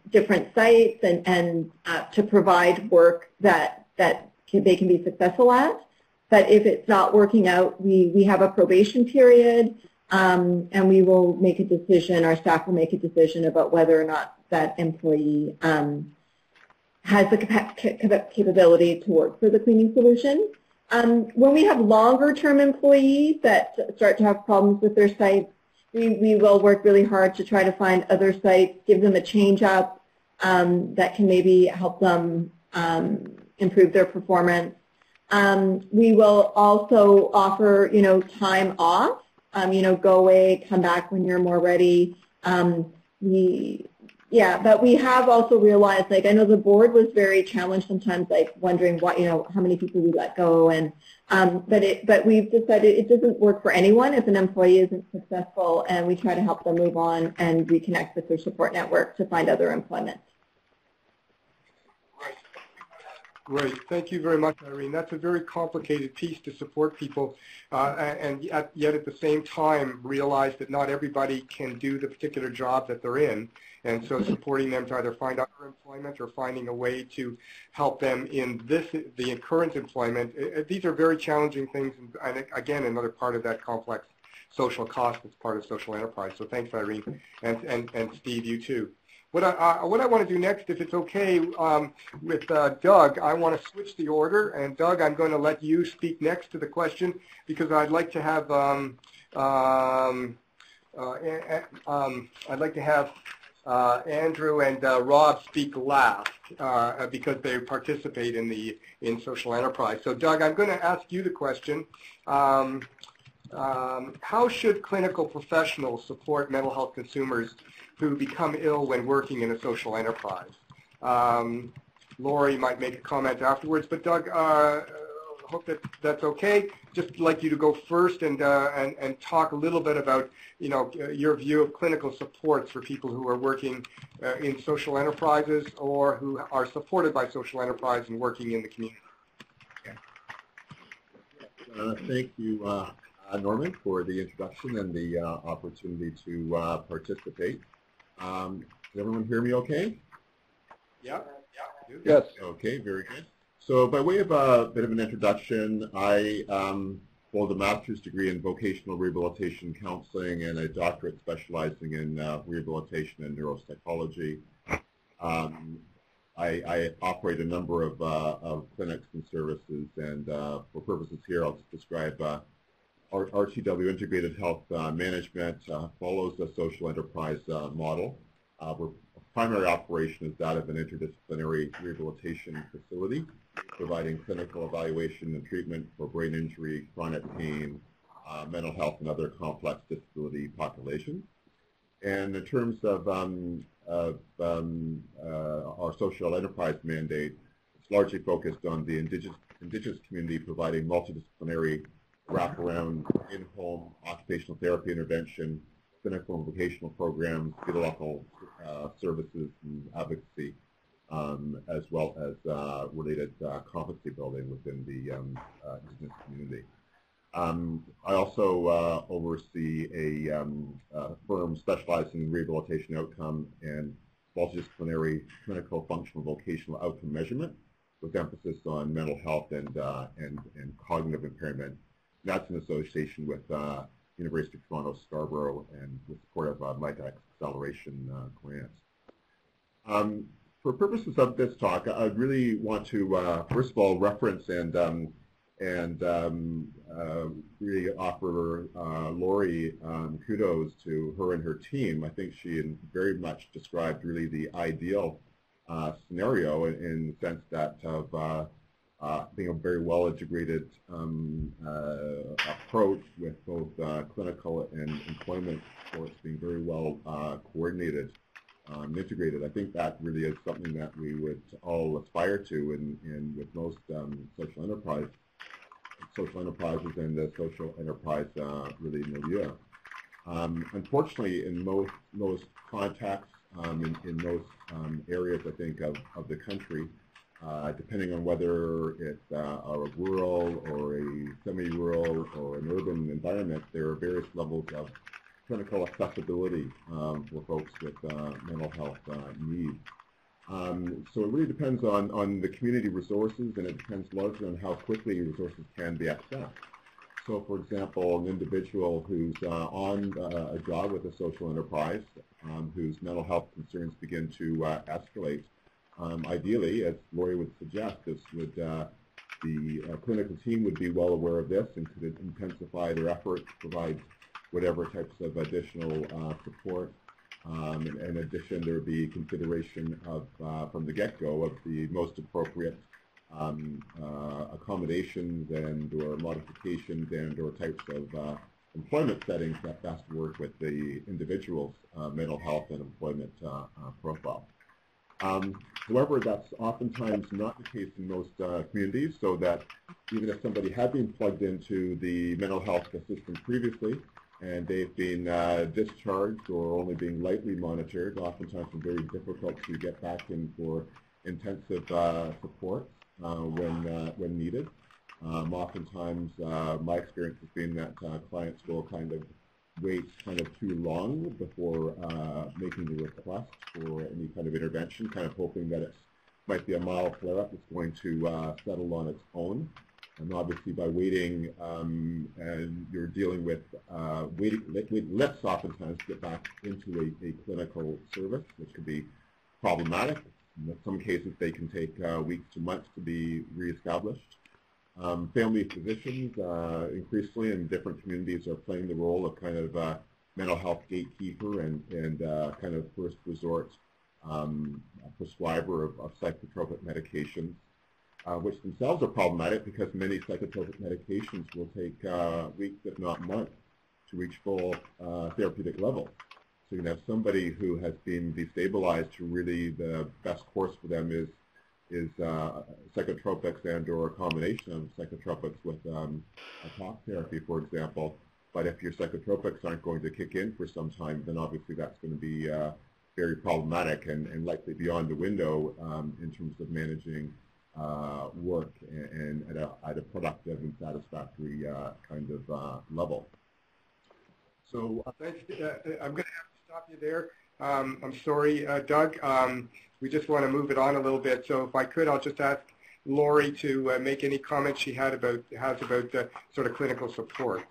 different sites and to provide work that they can be successful at. But if it's not working out, we have a probation period, and we will make a decision, our staff will make a decision about whether or not that employee has the capability to work for the cleaning solution. When we have longer-term employees that start to have problems with their sites, we will work really hard to try to find other sites, give them a change-up that can maybe help them improve their performance. We will also offer, time off, go away, come back when you're more ready. But we have also realized, I know the board was very challenged sometimes, wondering what, how many people we let go, and but we've decided it doesn't work for anyone if an employee isn't successful, and we try to help them move on and reconnect with their support network to find other employment. Great. Thank you very much, Irene. That's a very complicated piece to support people, and yet at the same time realize that not everybody can do the particular job that they're in, and so supporting them to either find other employment or finding a way to help them in the current employment. These are very challenging things, and again, another part of that complex social cost that's part of social enterprise. So thanks, Irene, and Steve, you too. What I want to do next, if it's okay with Doug, I want to switch the order. And Doug, I'm going to let you speak next to the question because I'd like to have Andrew and Rob speak last because they participate in social enterprise. So Doug, I'm going to ask you the question. How should clinical professionals support mental health consumers who become ill when working in a social enterprise? Lori might make a comment afterwards, but Doug, hope that's okay. Just like you to go first and talk a little bit about your view of clinical supports for people who are working in social enterprises or who are supported by social enterprise and working in the community. Thank you, Norman, for the introduction and the opportunity to participate. Can everyone hear me okay? Yeah. Yes. Okay, very good. So by way of a bit of an introduction, I hold a master's degree in vocational rehabilitation counseling and a doctorate specializing in rehabilitation and neuropsychology. I operate a number of clinics and services, and for purposes here, I'll just describe our RTW Integrated Health Management follows a social enterprise model. Our primary operation is that of an interdisciplinary rehabilitation facility, providing clinical evaluation and treatment for brain injury, chronic pain, mental health, and other complex disability populations. And in terms of our social enterprise mandate, it's largely focused on the indigenous community, providing multidisciplinary wraparound in-home occupational therapy intervention, clinical and vocational programs, local services and advocacy, as well as related competency building within the indigenous community. I also oversee a firm specializing in rehabilitation outcome and multidisciplinary clinical functional vocational outcome measurement, with emphasis on mental health and cognitive impairment. And that's in association with University of Toronto Scarborough and with support of MITAC acceleration grants. For purposes of this talk, I really want to first of all reference and really offer Lori kudos to her and her team. I think she very much described really the ideal scenario in the sense that of being a very well integrated approach with both clinical and employment supports being very well coordinated. Integrated. I think that really is something that we would all aspire to in with most social enterprises and the social enterprise really milieu. Unfortunately, in most contexts, in most areas, I think, of the country, depending on whether it's a rural or a semi-rural or an urban environment, there are various levels of clinical accessibility for folks with mental health needs. So it really depends on the community resources, and it depends largely on how quickly resources can be accessed. So, for example, an individual who's on a job with a social enterprise, whose mental health concerns begin to escalate, ideally, as Lori would suggest, the clinical team would be well aware of this and could intensify their efforts, provide whatever types of additional support. In addition, there would be consideration of, from the get-go, of the most appropriate accommodations and or modifications and or types of employment settings that best work with the individual's mental health and employment profile. However, that's oftentimes not the case in most communities, so that even if somebody had been plugged into the mental health system previously and they've been discharged or only being lightly monitored, oftentimes it's very difficult to get back in for intensive support when needed. Oftentimes, my experience has been that clients will kind of wait too long before making the request for any kind of intervention, kind of hoping that it might be a mild flare-up that's going to settle on its own. And obviously, by waiting, and you're dealing with waiting lists oftentimes to get back into a clinical service, which could be problematic. In some cases, they can take weeks to months to be reestablished. Family physicians, increasingly in different communities, are playing the role of kind of mental health gatekeeper and kind of first resort prescriber of psychotropic medications, which themselves are problematic because many psychotropic medications will take weeks, if not months, to reach full therapeutic level. So you can have somebody who has been destabilized who really the best course for them is psychotropics and or a combination of psychotropics with a talk therapy, for example. But if your psychotropics aren't going to kick in for some time, then obviously that's going to be very problematic and likely beyond the window in terms of managing work and at a productive and satisfactory kind of level. So thanks. I'm going to have to stop you there. I'm sorry, Doug. We just want to move it on a little bit. So if I could, I'll just ask Lori to make any comments she has about sort of clinical supports.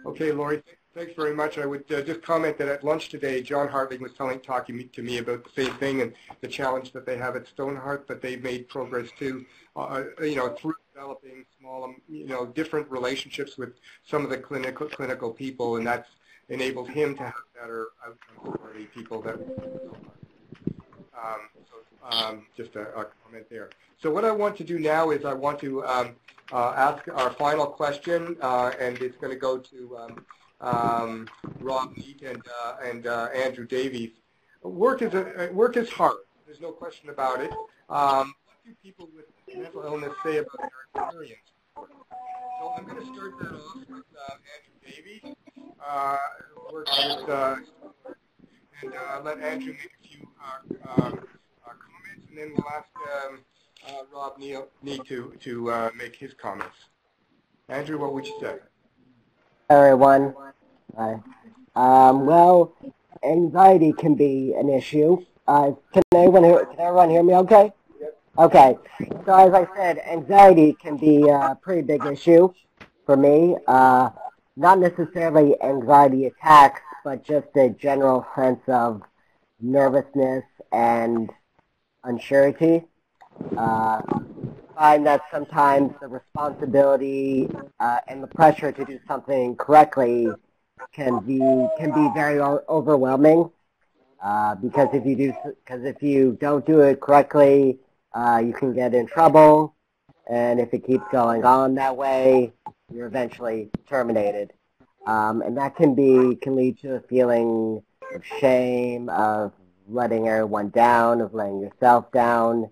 Okay, Lori, thanks very much. I would just comment that at lunch today, John Hartling was talking to me about the same thing and the challenge that they have at Stoneheart, but they've made progress too, through developing small, different relationships with some of the clinical people, and that's enabled him to have better outcomes for the people that. Just a comment there. So what I want to do now is I want to ask our final question, and it's going to go to Rob Neat and Andrew Davies. Work is hard. There's no question about it. What do people with mental illness say about their experience? So I'm going to start that off with Andrew Davies, who works with, and let Andrew make a few comments, and then we'll ask Rob Neat to make his comments. Andrew, what would you say? Hi, everyone. Hi. Well, anxiety can be an issue. Can everyone hear me okay? Yep. Okay. So as I said, anxiety can be a pretty big issue for me. Not necessarily anxiety attacks, but just a general sense of nervousness and unsurety find that sometimes the responsibility and the pressure to do something correctly can be very overwhelming. Because if you don't do it correctly, you can get in trouble, and if it keeps going on that way, you're eventually terminated. And that can lead to a feeling of shame, of letting everyone down, of letting yourself down.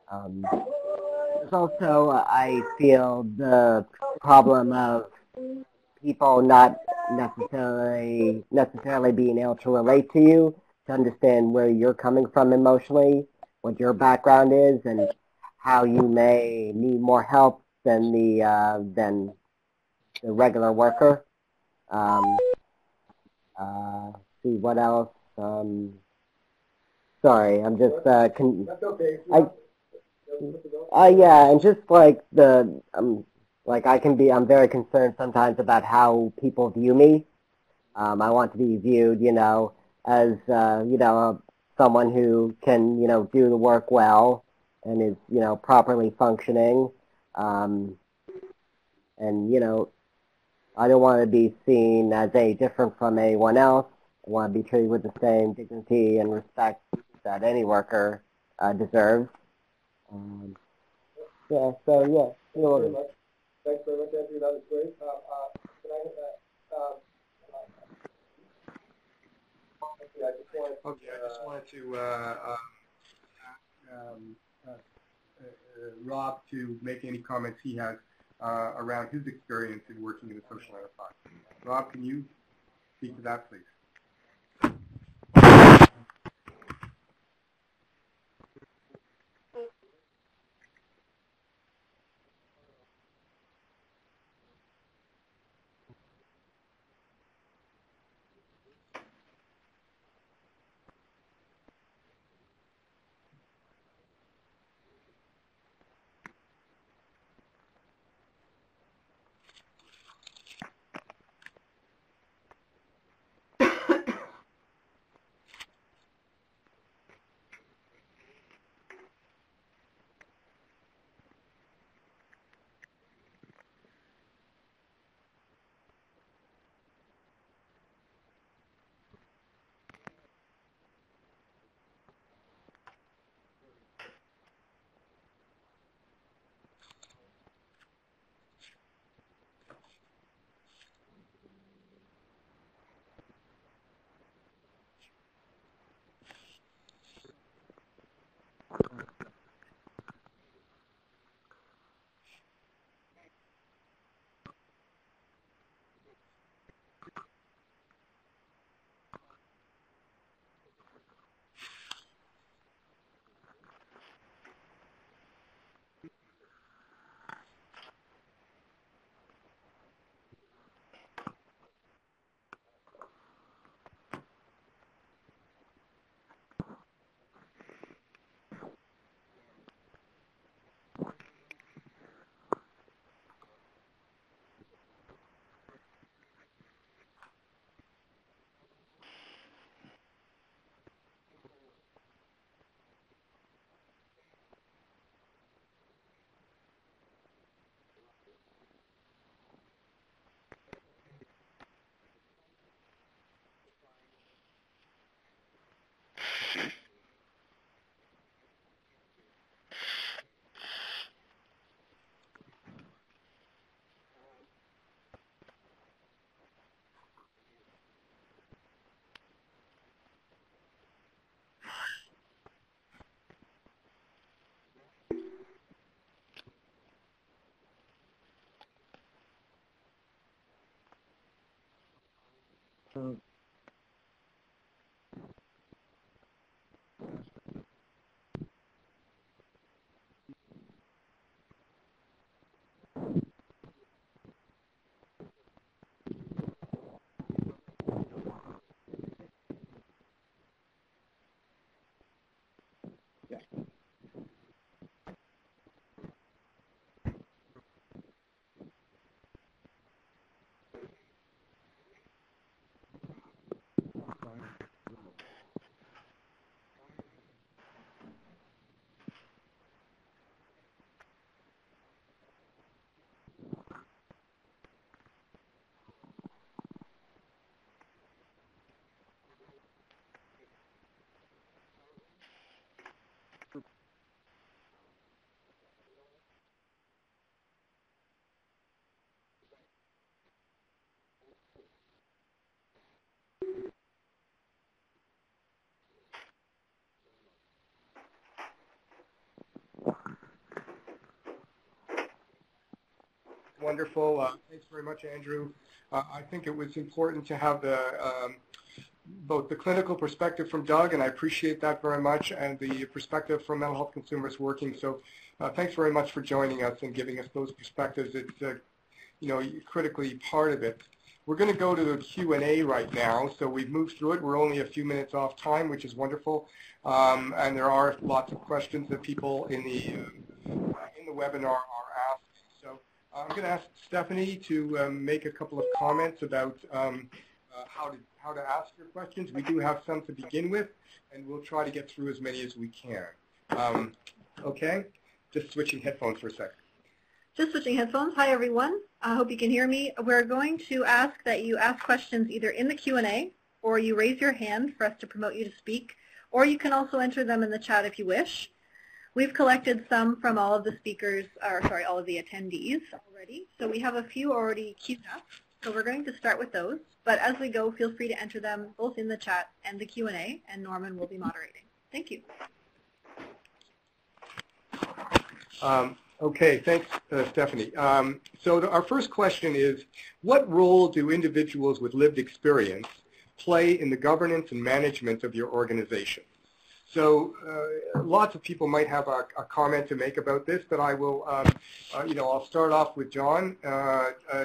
There's also, I feel, the problem of people not necessarily being able to relate to you, to understand where you're coming from emotionally, what your background is, and how you may need more help than the regular worker. See what else. Sorry, I'm just That's okay. yeah, and just like I'm very concerned sometimes about how people view me. I want to be viewed, as, someone who can, do the work well and is, properly functioning. And, I don't want to be seen as any different from anyone else. I want to be treated with the same dignity and respect that any worker deserves. Yeah, so yeah. Thanks very much, Andrew. That was great. I just wanted to Rob to make any comments he has around his experience in working in a social enterprise. Rob, can you speak to that, please? wonderful. Thanks very much, Andrew. I think it was important to have the both the clinical perspective from Doug, and I appreciate that very much, and the perspective from Mental Health Consumers Working. So thanks very much for joining us and giving us those perspectives. It's you know, critically part of it. We're going to go to the Q&A right now, so we've moved through it. We're only a few minutes off time, which is wonderful, and there are lots of questions that people in the webinar are asking. So I'm going to ask Stephanie to make a couple of comments about how to ask your questions. We do have some to begin with, and we'll try to get through as many as we can. Okay, just switching headphones for a second. Just switching headphones. Hi, everyone. I hope you can hear me. We're going to ask that you ask questions either in the Q&A or you raise your hand for us to promote you to speak, or you can also enter them in the chat if you wish. We've collected some from all of the speakers, or sorry, all of the attendees already. So we have a few already queued up. So we're going to start with those. But as we go, feel free to enter them both in the chat and the Q&A, and Norman will be moderating. Thank you. Okay, thanks, Stephanie. So our first question is, what role do individuals with lived experience play in the governance and management of your organization? So lots of people might have a comment to make about this, but I will, you know, I'll start off with John.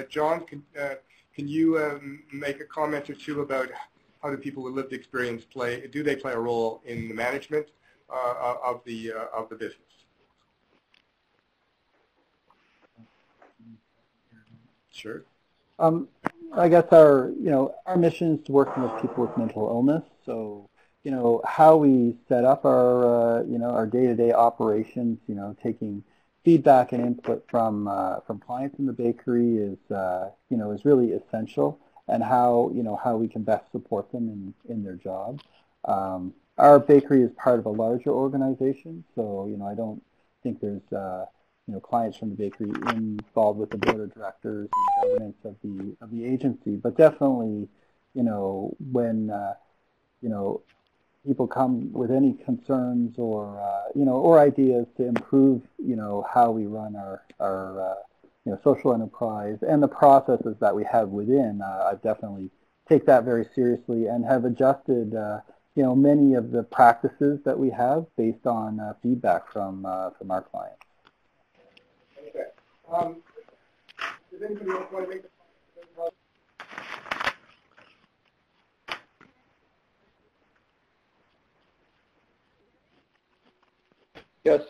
John, can you make a comment or two about how do people with lived experience play? Do they play a role in the management of the business? Sure. I guess our mission is to work with people with mental illness. So, you know, how we set up our, our day-to-day operations, taking feedback and input from clients in the bakery is, is really essential, and how we can best support them in their job. Our bakery is part of a larger organization, so, I don't think there's, clients from the bakery involved with the board of directors and governance of the agency, but definitely, when, people come with any concerns or, or ideas to improve, how we run our social enterprise and the processes that we have within, I definitely take that very seriously and have adjusted, many of the practices that we have based on feedback from our clients. Okay. Does anybody else want to make a comment? Yes.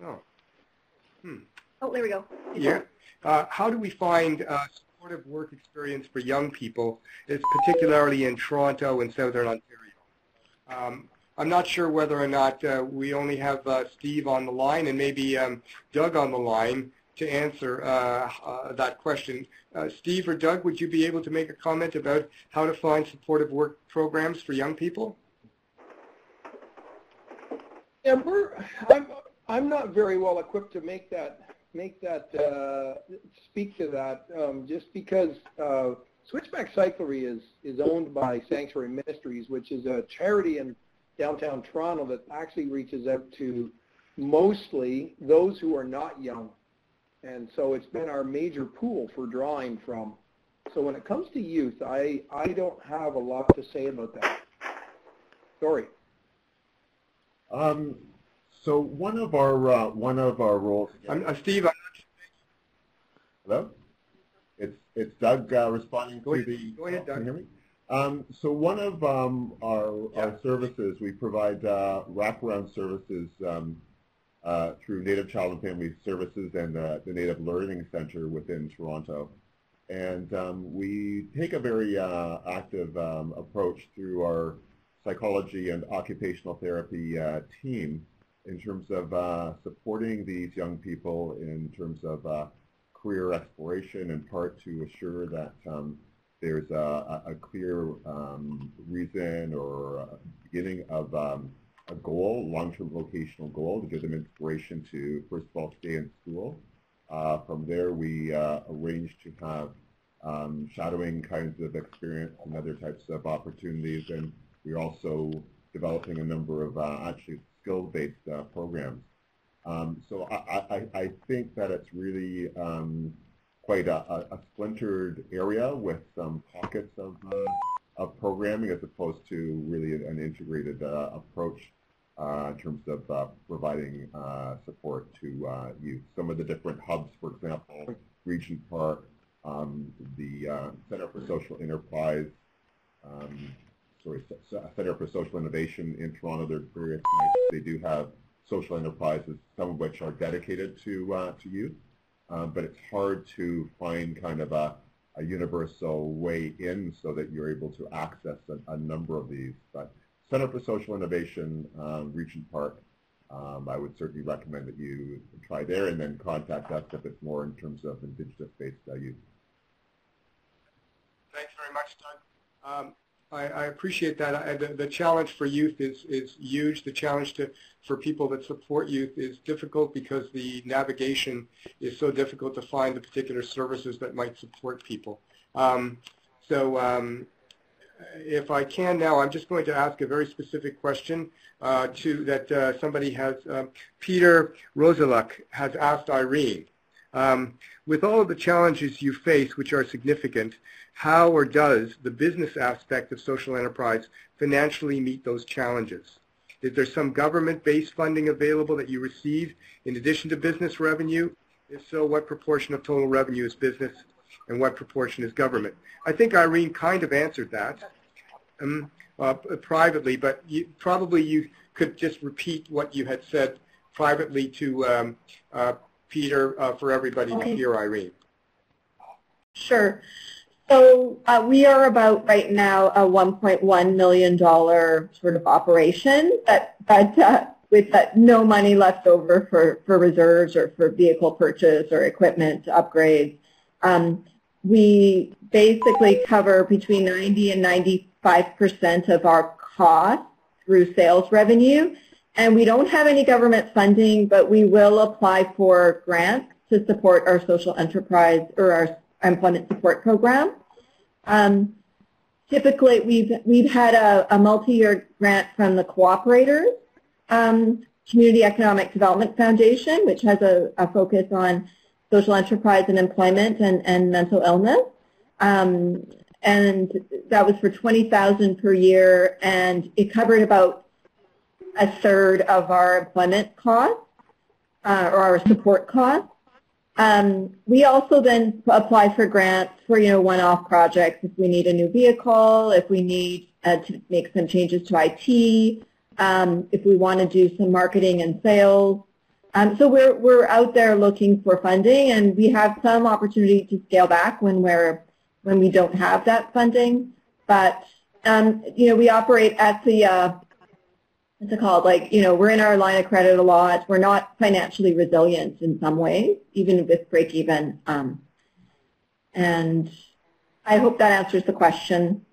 Oh. Oh, there we go. Yeah. How do we find supportive work experience for young people, particularly in Toronto and Southern Ontario? I'm not sure whether or not we only have Steve on the line and maybe Doug on the line to answer that question. Steve or Doug, would you be able to make a comment about how to find supportive work programs for young people? Yeah, I'm not very well equipped to speak to that, just because Switchback Cyclery is owned by Sanctuary Ministries, which is a charity in downtown Toronto that actually reaches out to mostly those who are not young. And so it's been our major pool for drawing from. So when it comes to youth, I don't have a lot to say about that. Sorry. So one of our roles. Steve. Hello. It's Doug responding to the. Go ahead, Doug. Can you hear me? So one of our services, we provide wraparound services through Native Child and Family Services and the Native Learning Center within Toronto. And we take a very active approach through our psychology and occupational therapy team in terms of supporting these young people in terms of career exploration, in part to assure that there's a clear reason or a beginning of a goal, long-term vocational goal, to give them inspiration to, first of all, stay in school. From there, we arrange to have shadowing kinds of experience and other types of opportunities, and we're also developing a number of actually skill-based programs. So I think that it's really quite a splintered area with some pockets of programming as opposed to really an integrated approach in terms of providing support to youth. Some of the different hubs, for example, Regent Park, the Center for Social Enterprise, Center for Social Innovation in Toronto, they're very nice. They do have social enterprises, some of which are dedicated to youth, but it's hard to find kind of a universal way in so that you're able to access a number of these. But Center for Social Innovation, Regent Park, I would certainly recommend that you try there and then contact us if it's more in terms of Indigenous-based youth. Thanks very much, Doug. I appreciate that. The challenge for youth is huge. The challenge for people that support youth is difficult because the navigation is so difficult to find the particular services that might support people. If I can now, I'm just going to ask a very specific question that somebody has. Peter Rosaluk has asked Irene. With all of the challenges you face, which are significant, how or does the business aspect of social enterprise financially meet those challenges? Is there some government-based funding available that you receive in addition to business revenue? If so, what proportion of total revenue is business and what proportion is government? I think Irene kind of answered that privately, but probably you could just repeat what you had said privately to Peter for everybody to hear, Irene. Sure. So we are about right now a $1.1 million sort of operation, but with no money left over for reserves or for vehicle purchase or equipment upgrades. We basically cover between 90 and 95% of our costs through sales revenue. And we don't have any government funding, but we will apply for grants to support our social enterprise or our employment support program. Typically, we've had a multi-year grant from the Cooperators, Community Economic Development Foundation, which has a focus on social enterprise and employment and mental illness. And that was for $20,000 per year, and it covered about a third of our employment costs or our support costs. We also then apply for grants for, one-off projects if we need a new vehicle, if we need to make some changes to IT, if we want to do some marketing and sales. So we're out there looking for funding, and we have some opportunity to scale back when we don't have that funding. But we operate at the what's it called? We're in our line of credit a lot. We're not financially resilient in some ways, even with break even. And I hope that answers the question.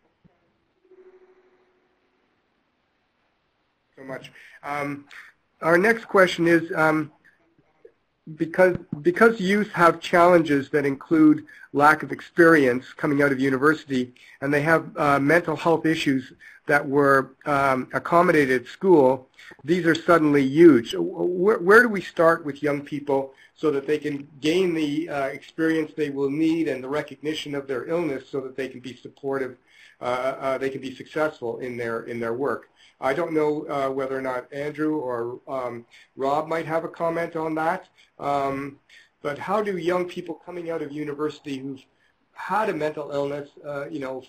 So much. Our next question is, because youth have challenges that include lack of experience coming out of university, and they have mental health issues that were accommodated at school, these are suddenly huge. Where do we start with young people so that they can gain the experience they will need and the recognition of their illness so that they can be supportive, they can be successful in their work? I don't know whether or not Andrew or Rob might have a comment on that, but how do young people coming out of university who've had a mental illness,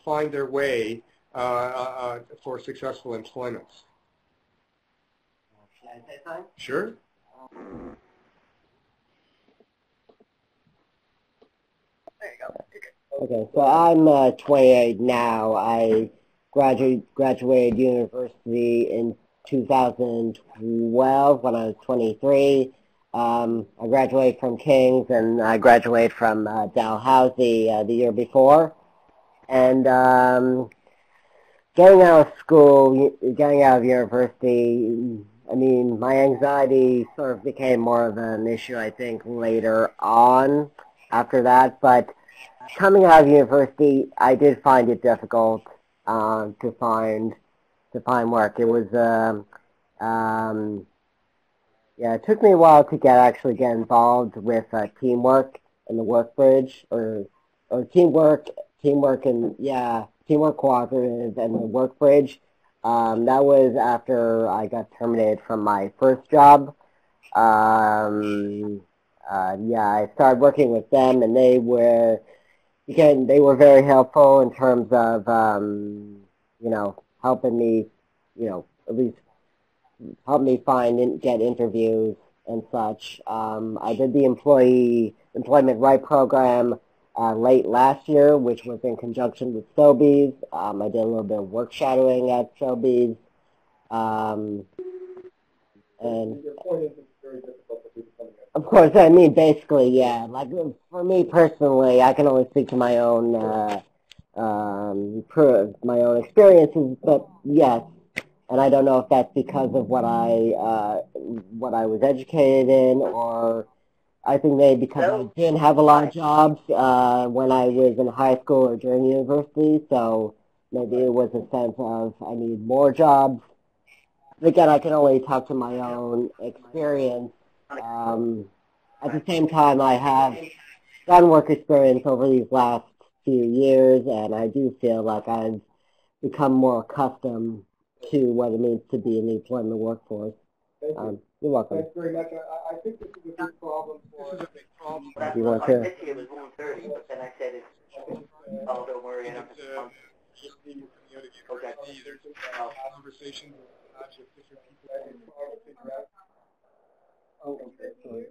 find their way for successful employment. Should I say something? Sure. There you go. Okay, so I'm 28 now. I graduated university in 2012 when I was 23. I graduated from King's and I graduated from Dalhousie the year before. And getting out of school, getting out of university, I mean, my anxiety sort of became more of an issue, I think, later on after that. But coming out of university, I did find it difficult to find work. It was yeah, it took me a while to actually get involved with teamwork in the work bridge or teamwork and teamwork cooperative and the work bridge. That was after I got terminated from my first job. I started working with them, and they were very helpful in terms of helping me, at least help me find and get interviews and such. I did the employment right program late last year, which was in conjunction with Sobeys. I did a little bit of work shadowing at Sobeys. And of course, I mean, basically, yeah. Like for me personally, I can only speak to my own experiences, but yes. And I don't know if that's because of what I was educated in, or I think maybe because I didn't have a lot of jobs when I was in high school or during university, so maybe it was a sense of I need more jobs. Again, I can only talk to my own experience. At the same time, I have done work experience over these last few years, and I do feel like I've become more accustomed to what it means to be in the employment workforce. You're welcome. Thanks very much. I think this is a big problem. This is a big problem. Do you want to? It was 1:30, but then I said it's, oh, don't worry, I don't have to come. There's conversations with different people that can figure out. Oh, okay. Sorry.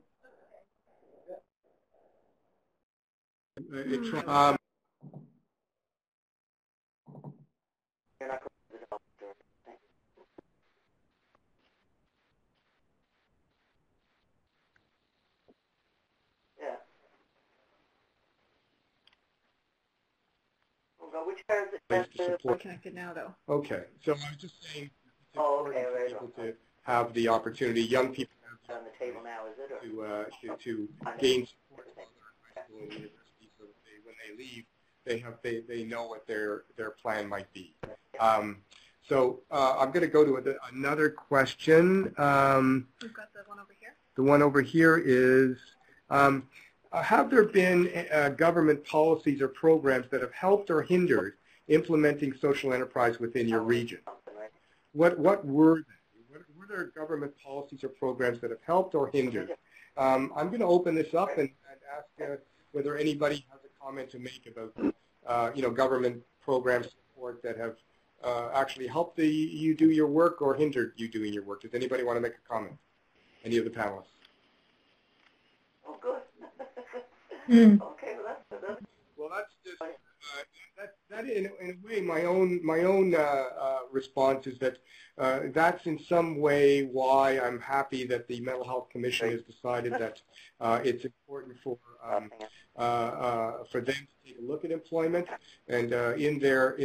Yeah. Well, which part is it? We're connected now, though. Okay, so I was just saying it's important for people to have the opportunity, young people On the table now, is it? Or? to gain support while they're in high school and university, so that when they leave, they know what their plan might be. So I'm going to go to another question. We've got the one over here. The one over here is, have there been government policies or programs that have helped or hindered implementing social enterprise within your region? What were they? Were there government policies or programs that have helped or hindered? I'm going to open this up and ask whether anybody has a comment to make about government program support that have actually helped you do your work or hindered you doing your work. Does anybody want to make a comment? Any of the panelists? Oh, good. Mm. Okay, well, that's good. Well, that's just that in a way my own response is that that's in some way why I'm happy that the Mental Health Commission has decided that it's important for them to take a look at employment, and in their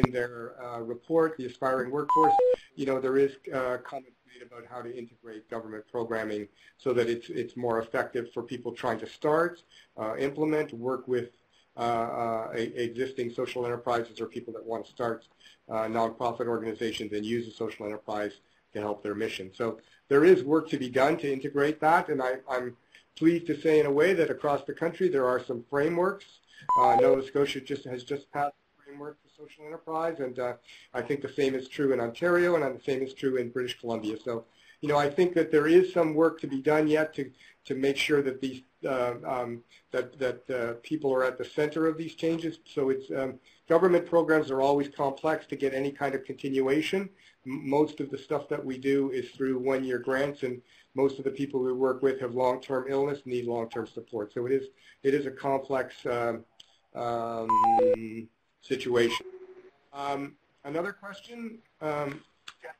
report, the Aspiring Workforce, there is comments made about how to integrate government programming so that it's more effective for people trying to start, implement, work with existing social enterprises or people that want to start nonprofit organizations and use a social enterprise to help their mission. So there is work to be done to integrate that, and I'm pleased to say in a way that across the country there are some frameworks. Nova Scotia has just passed a framework for social enterprise, and I think the same is true in Ontario, and the same is true in British Columbia. So, I think that there is some work to be done yet to make sure that these people are at the center of these changes. So it's government programs are always complex to get any kind of continuation. Most of the stuff that we do is through one-year grants, and most of the people we work with have long-term illness, need long-term support. So it is a complex situation. Another question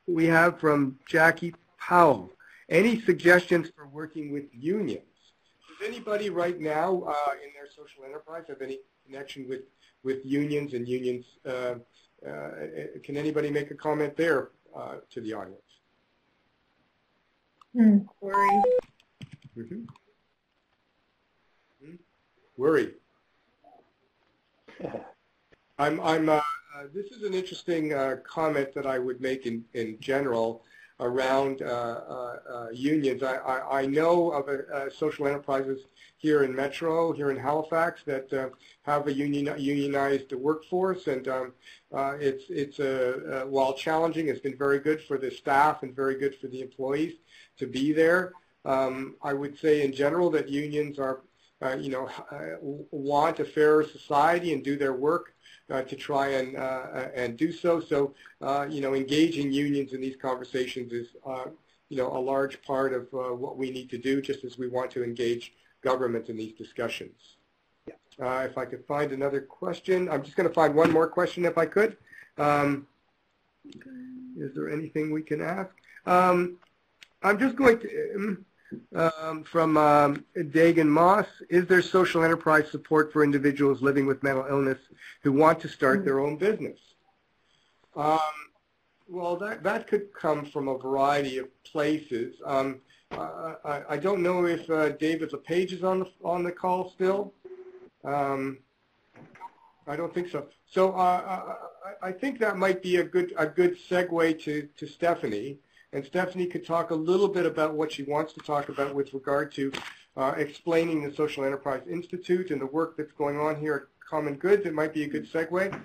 we have from Jackie Powell. Any suggestions for working with unions? Does anybody right now in their social enterprise have any connection with unions and unions? Can anybody make a comment there to the audience? Worry. Worry. This is an interesting comment that I would make in general around unions. I know of social enterprises here in Metro, here in Halifax, that have a unionized workforce, and it's while challenging, it's been very good for the staff and very good for the employees to be there. I would say in general that unions are, want a fairer society and do their work to try and do so. So, engaging unions in these conversations is, a large part of what we need to do, just as we want to engage government in these discussions. If I could find another question, I'm just going to find one more question if I could. Is there anything we can ask? I'm just going to, from Dagan Moss, is there social enterprise support for individuals living with mental illness who want to start their own business? Well, that could come from a variety of places. I don't know if David LePage is on the call still. I don't think so. So I think that might be a good segue to Stephanie. And Stephanie could talk a little bit about what she wants to talk about with regard to explaining the Social Enterprise Institute and the work that's going on here at Common Goods. It might be a good segue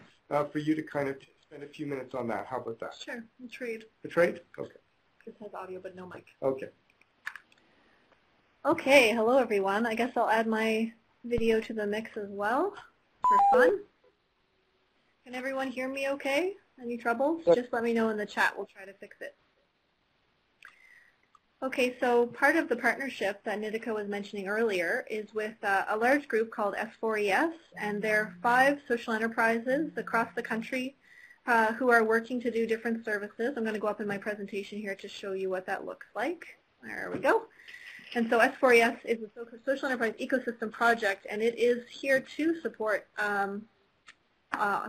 for you to kind of spend a few minutes on that. How about that? Sure. The trade. The trade? Okay. This has audio but no mic. Okay. Okay. Hello, everyone. I guess I'll add my video to the mix as well for fun. Can everyone hear me okay? Any troubles? Just let me know in the chat. We'll try to fix it. Okay, so part of the partnership that Nitika was mentioning earlier is with a large group called S4ES, and there are 5 social enterprises across the country who are working to do different services. I'm going to go up in my presentation here to show you what that looks like. There we go. And so S4ES is a social enterprise ecosystem project, and it is here to support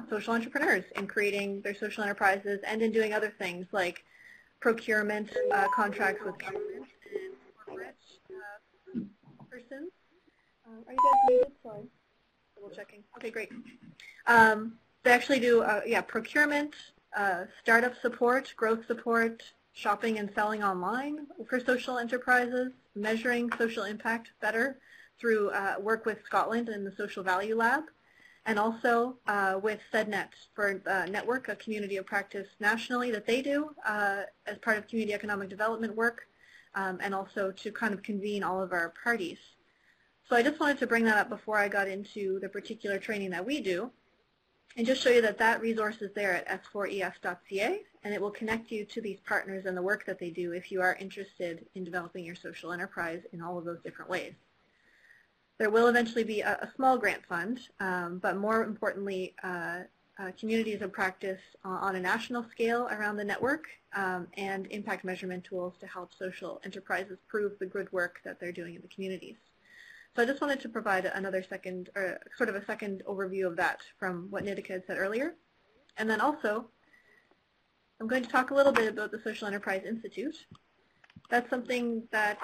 social entrepreneurs in creating their social enterprises and in doing other things like procurement contracts with government and corporate persons. Are you guys muted? Sorry. Double checking. Okay, great. They actually do procurement, startup support, growth support, shopping and selling online for social enterprises, measuring social impact better through work with Scotland and the Social Value Lab, and also with SEDNet for network, a community of practice nationally that they do as part of community economic development work, and also to kind of convene all of our parties. So I just wanted to bring that up before I got into the particular training that we do, and just show you that that resource is there at s4es.ca, and it will connect you to these partners and the work that they do if you are interested in developing your social enterprise in all of those different ways. There will eventually be a small grant fund, but more importantly, communities of practice on a national scale around the network and impact measurement tools to help social enterprises prove the good work that they're doing in the communities. So I just wanted to provide another second, or sort of a second overview of that from what Nitika had said earlier. And then also, I'm going to talk a little bit about the Social Enterprise Institute. That's something that,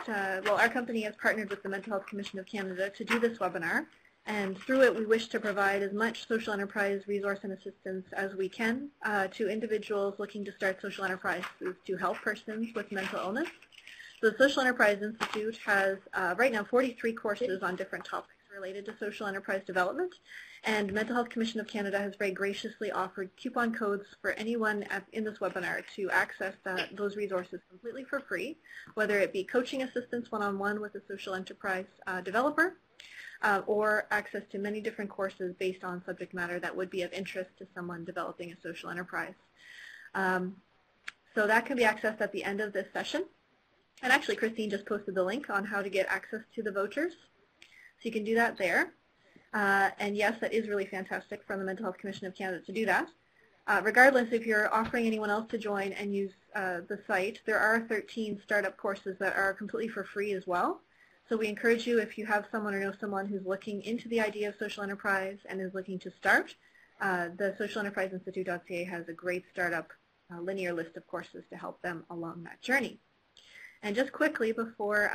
our company has partnered with the Mental Health Commission of Canada to do this webinar, and through it we wish to provide as much social enterprise resource and assistance as we can to individuals looking to start social enterprises to help persons with mental illness. So the Social Enterprise Institute has right now 43 courses on different topics related to social enterprise development. And Mental Health Commission of Canada has very graciously offered coupon codes for anyone in this webinar to access those resources completely for free, whether it be coaching assistance one-on-one with a social enterprise developer, or access to many different courses based on subject matter that would be of interest to someone developing a social enterprise. So that can be accessed at the end of this session. And actually, Christine just posted the link on how to get access to the vouchers. So you can do that there. And yes, that is really fantastic from the Mental Health Commission of Canada to do that. Regardless, if you're offering anyone else to join and use the site, there are 13 startup courses that are completely for free as well. So we encourage you, if you have someone or know someone who's looking into the idea of social enterprise and is looking to start, the socialenterpriseinstitute.ca has a great startup linear list of courses to help them along that journey. And just quickly, before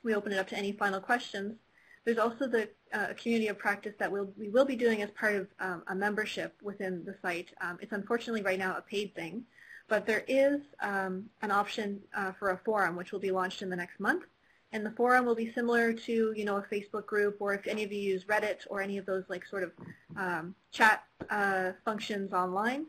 we open it up to any final questions, there's also the community of practice that we will be doing as part of a membership within the site. It's unfortunately right now a paid thing, but there is an option for a forum which will be launched in the next month. And the forum will be similar to, a Facebook group, or if any of you use Reddit or any of those like sort of chat functions online.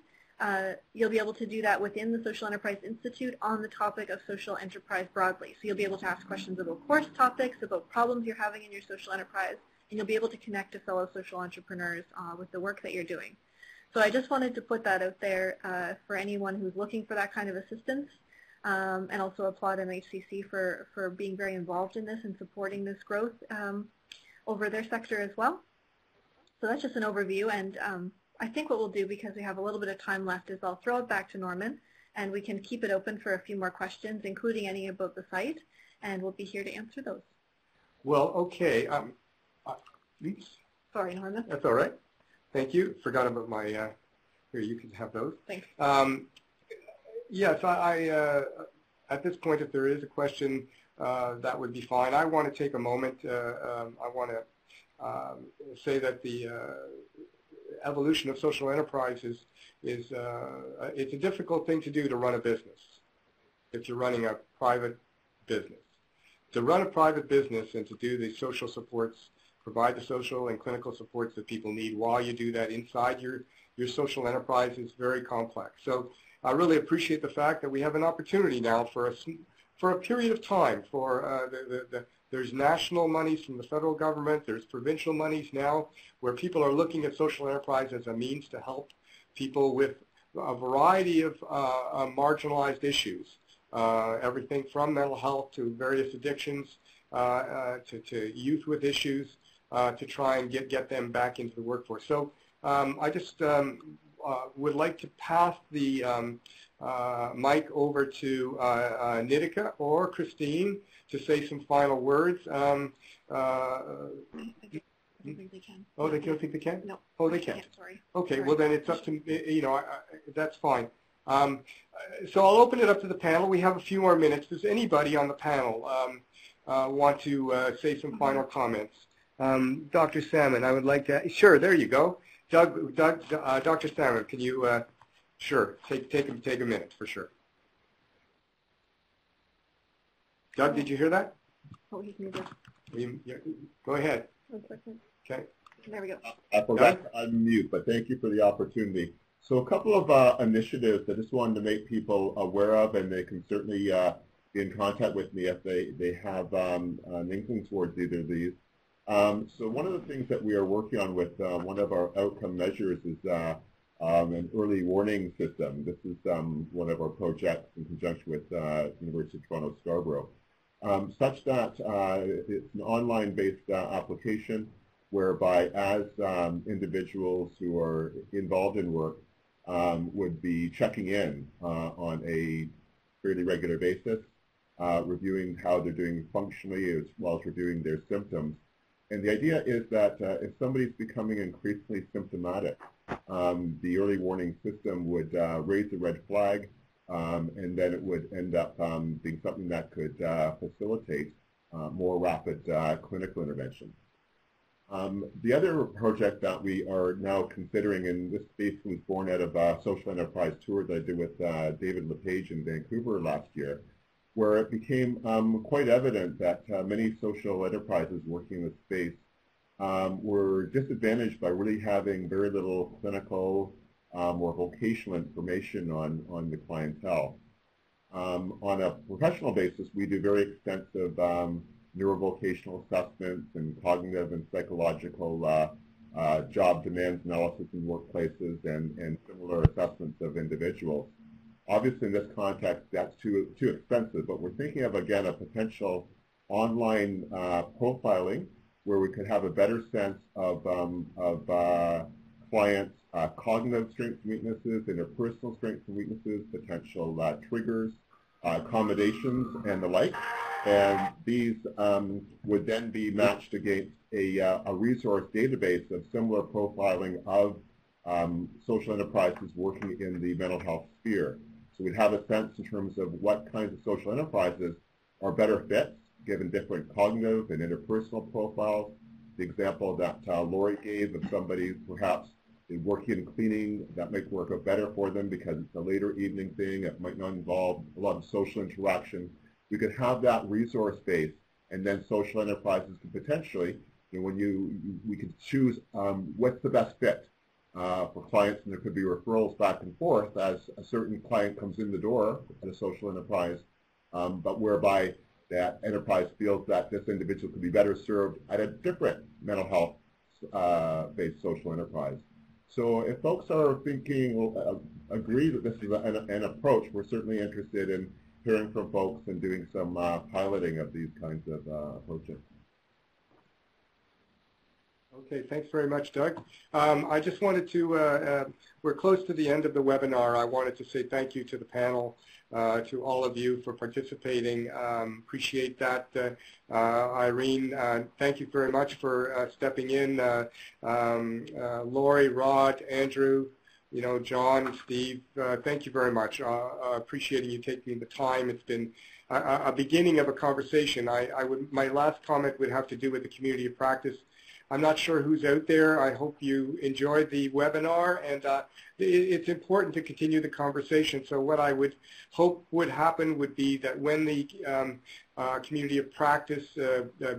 You'll be able to do that within the Social Enterprise Institute on the topic of social enterprise broadly. So you'll be able to ask questions about course topics, about problems you're having in your social enterprise, and you'll be able to connect to fellow social entrepreneurs with the work that you're doing. So I just wanted to put that out there for anyone who's looking for that kind of assistance, and also applaud MHCC for being very involved in this and supporting this growth over their sector as well. So that's just an overview, and I think what we'll do, because we have a little bit of time left, is I'll throw it back to Norman, and we can keep it open for a few more questions, including any about the site, and we'll be here to answer those. Well, okay. Oops. Sorry, Norman. That's all right. Thank you. Forgot about my, here, you can have those. Thanks. Yes, at this point, if there is a question, that would be fine. I want to take a moment. I want to say that the evolution of social enterprise it's a difficult thing to do to run a business if you're running a private business. To run a private business and to do the social supports, provide the social and clinical supports that people need while you do that inside your social enterprise is very complex. So I really appreciate the fact that we have an opportunity now for a period of time for there's national monies from the federal government, there's provincial monies now where people are looking at social enterprise as a means to help people with a variety of marginalized issues, everything from mental health to various addictions, to youth with issues, to try and get them back into the workforce. So I just would like to pass the mic over to Nitika or Christine to say some final words. I don't think they can. Oh, they don't think they can? No. Oh, they can't. Sorry. Okay, well then it's up to, that's fine. So I'll open it up to the panel. We have a few more minutes. Does anybody on the panel want to say some final comments? Dr. Salmon, I would like to, sure, there you go. Dr. Salmon, can you, sure, take a minute for sure. Doug, did you hear that? Oh, he's muted. Go ahead. 1 second. Okay. There we go. I forgot to unmute, but thank you for the opportunity. So a couple of initiatives I just wanted to make people aware of, and they can certainly be in contact with me if they have an inkling towards either of these. So one of the things that we are working on with one of our outcome measures is an early warning system. This is one of our projects in conjunction with University of Toronto Scarborough, such that it's an online-based application whereby as individuals who are involved in work would be checking in on a fairly regular basis, reviewing how they're doing functionally as well as reviewing their symptoms. And the idea is that if somebody's becoming increasingly symptomatic, the early warning system would raise a red flag, and then it would end up being something that could facilitate more rapid clinical intervention. The other project that we are now considering, and this basically was born out of a social enterprise tour that I did with David LePage in Vancouver last year, where it became quite evident that many social enterprises working in this space were disadvantaged by really having very little clinical or vocational information on the clientele. On a professional basis, we do very extensive neurovocational assessments and cognitive and psychological job demands analysis in workplaces and similar assessments of individuals. Obviously, in this context, that's too expensive, but we're thinking of, again, a potential online profiling where we could have a better sense of clients' cognitive strengths and weaknesses, interpersonal strengths and weaknesses, potential triggers, accommodations, and the like. And these would then be matched against a resource database of similar profiling of social enterprises working in the mental health sphere. So we'd have a sense in terms of what kinds of social enterprises are better fits given different cognitive and interpersonal profiles. The example that Lori gave of somebody perhaps working in cleaning, that might work out better for them because it's a later evening thing. It might not involve a lot of social interaction. We could have that resource base, and then social enterprises could potentially, we could choose what's the best fit for clients, and there could be referrals back and forth as a certain client comes in the door at a social enterprise, but whereby that enterprise feels that this individual could be better served at a different mental health based social enterprise. So if folks are thinking, agree that this is an approach, we're certainly interested in hearing from folks and doing some piloting of these kinds of approaches. Okay, thanks very much, Doug. I just wanted to, we're close to the end of the webinar. I wanted to say thank you to the panel, to all of you for participating. Appreciate that. Irene, thank you very much for stepping in. Lori, Rod, Andrew, John, Steve, thank you very much. Appreciating you taking the time. It's been a beginning of a conversation. My last comment would have to do with the community of practice. I'm not sure who's out there. I hope you enjoyed the webinar, and it's important to continue the conversation. So what I would hope would happen would be that when the community of practice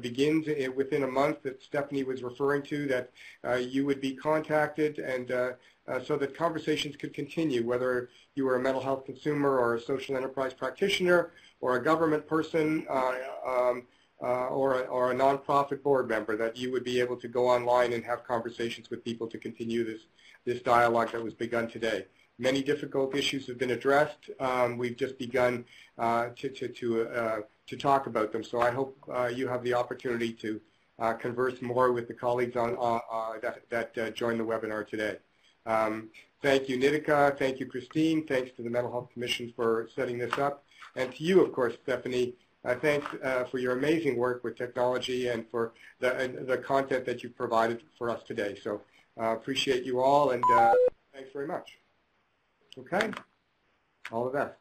begins within a month that Stephanie was referring to, that you would be contacted, and so that conversations could continue, whether you were a mental health consumer or a social enterprise practitioner or a government person, or a nonprofit board member, that you would be able to go online and have conversations with people to continue this dialogue that was begun today. Many difficult issues have been addressed. We've just begun to talk about them. So I hope you have the opportunity to converse more with the colleagues that joined the webinar today. Thank you, Nitika. Thank you, Christine. Thanks to the Mental Health Commission for setting this up. And to you, of course, Stephanie. Thanks for your amazing work with technology and for the content that you've provided for us today. So appreciate you all, and thanks very much. Okay? All the best.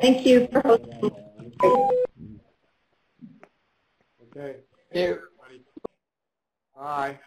Thank you for hosting. Okay. Here. Bye.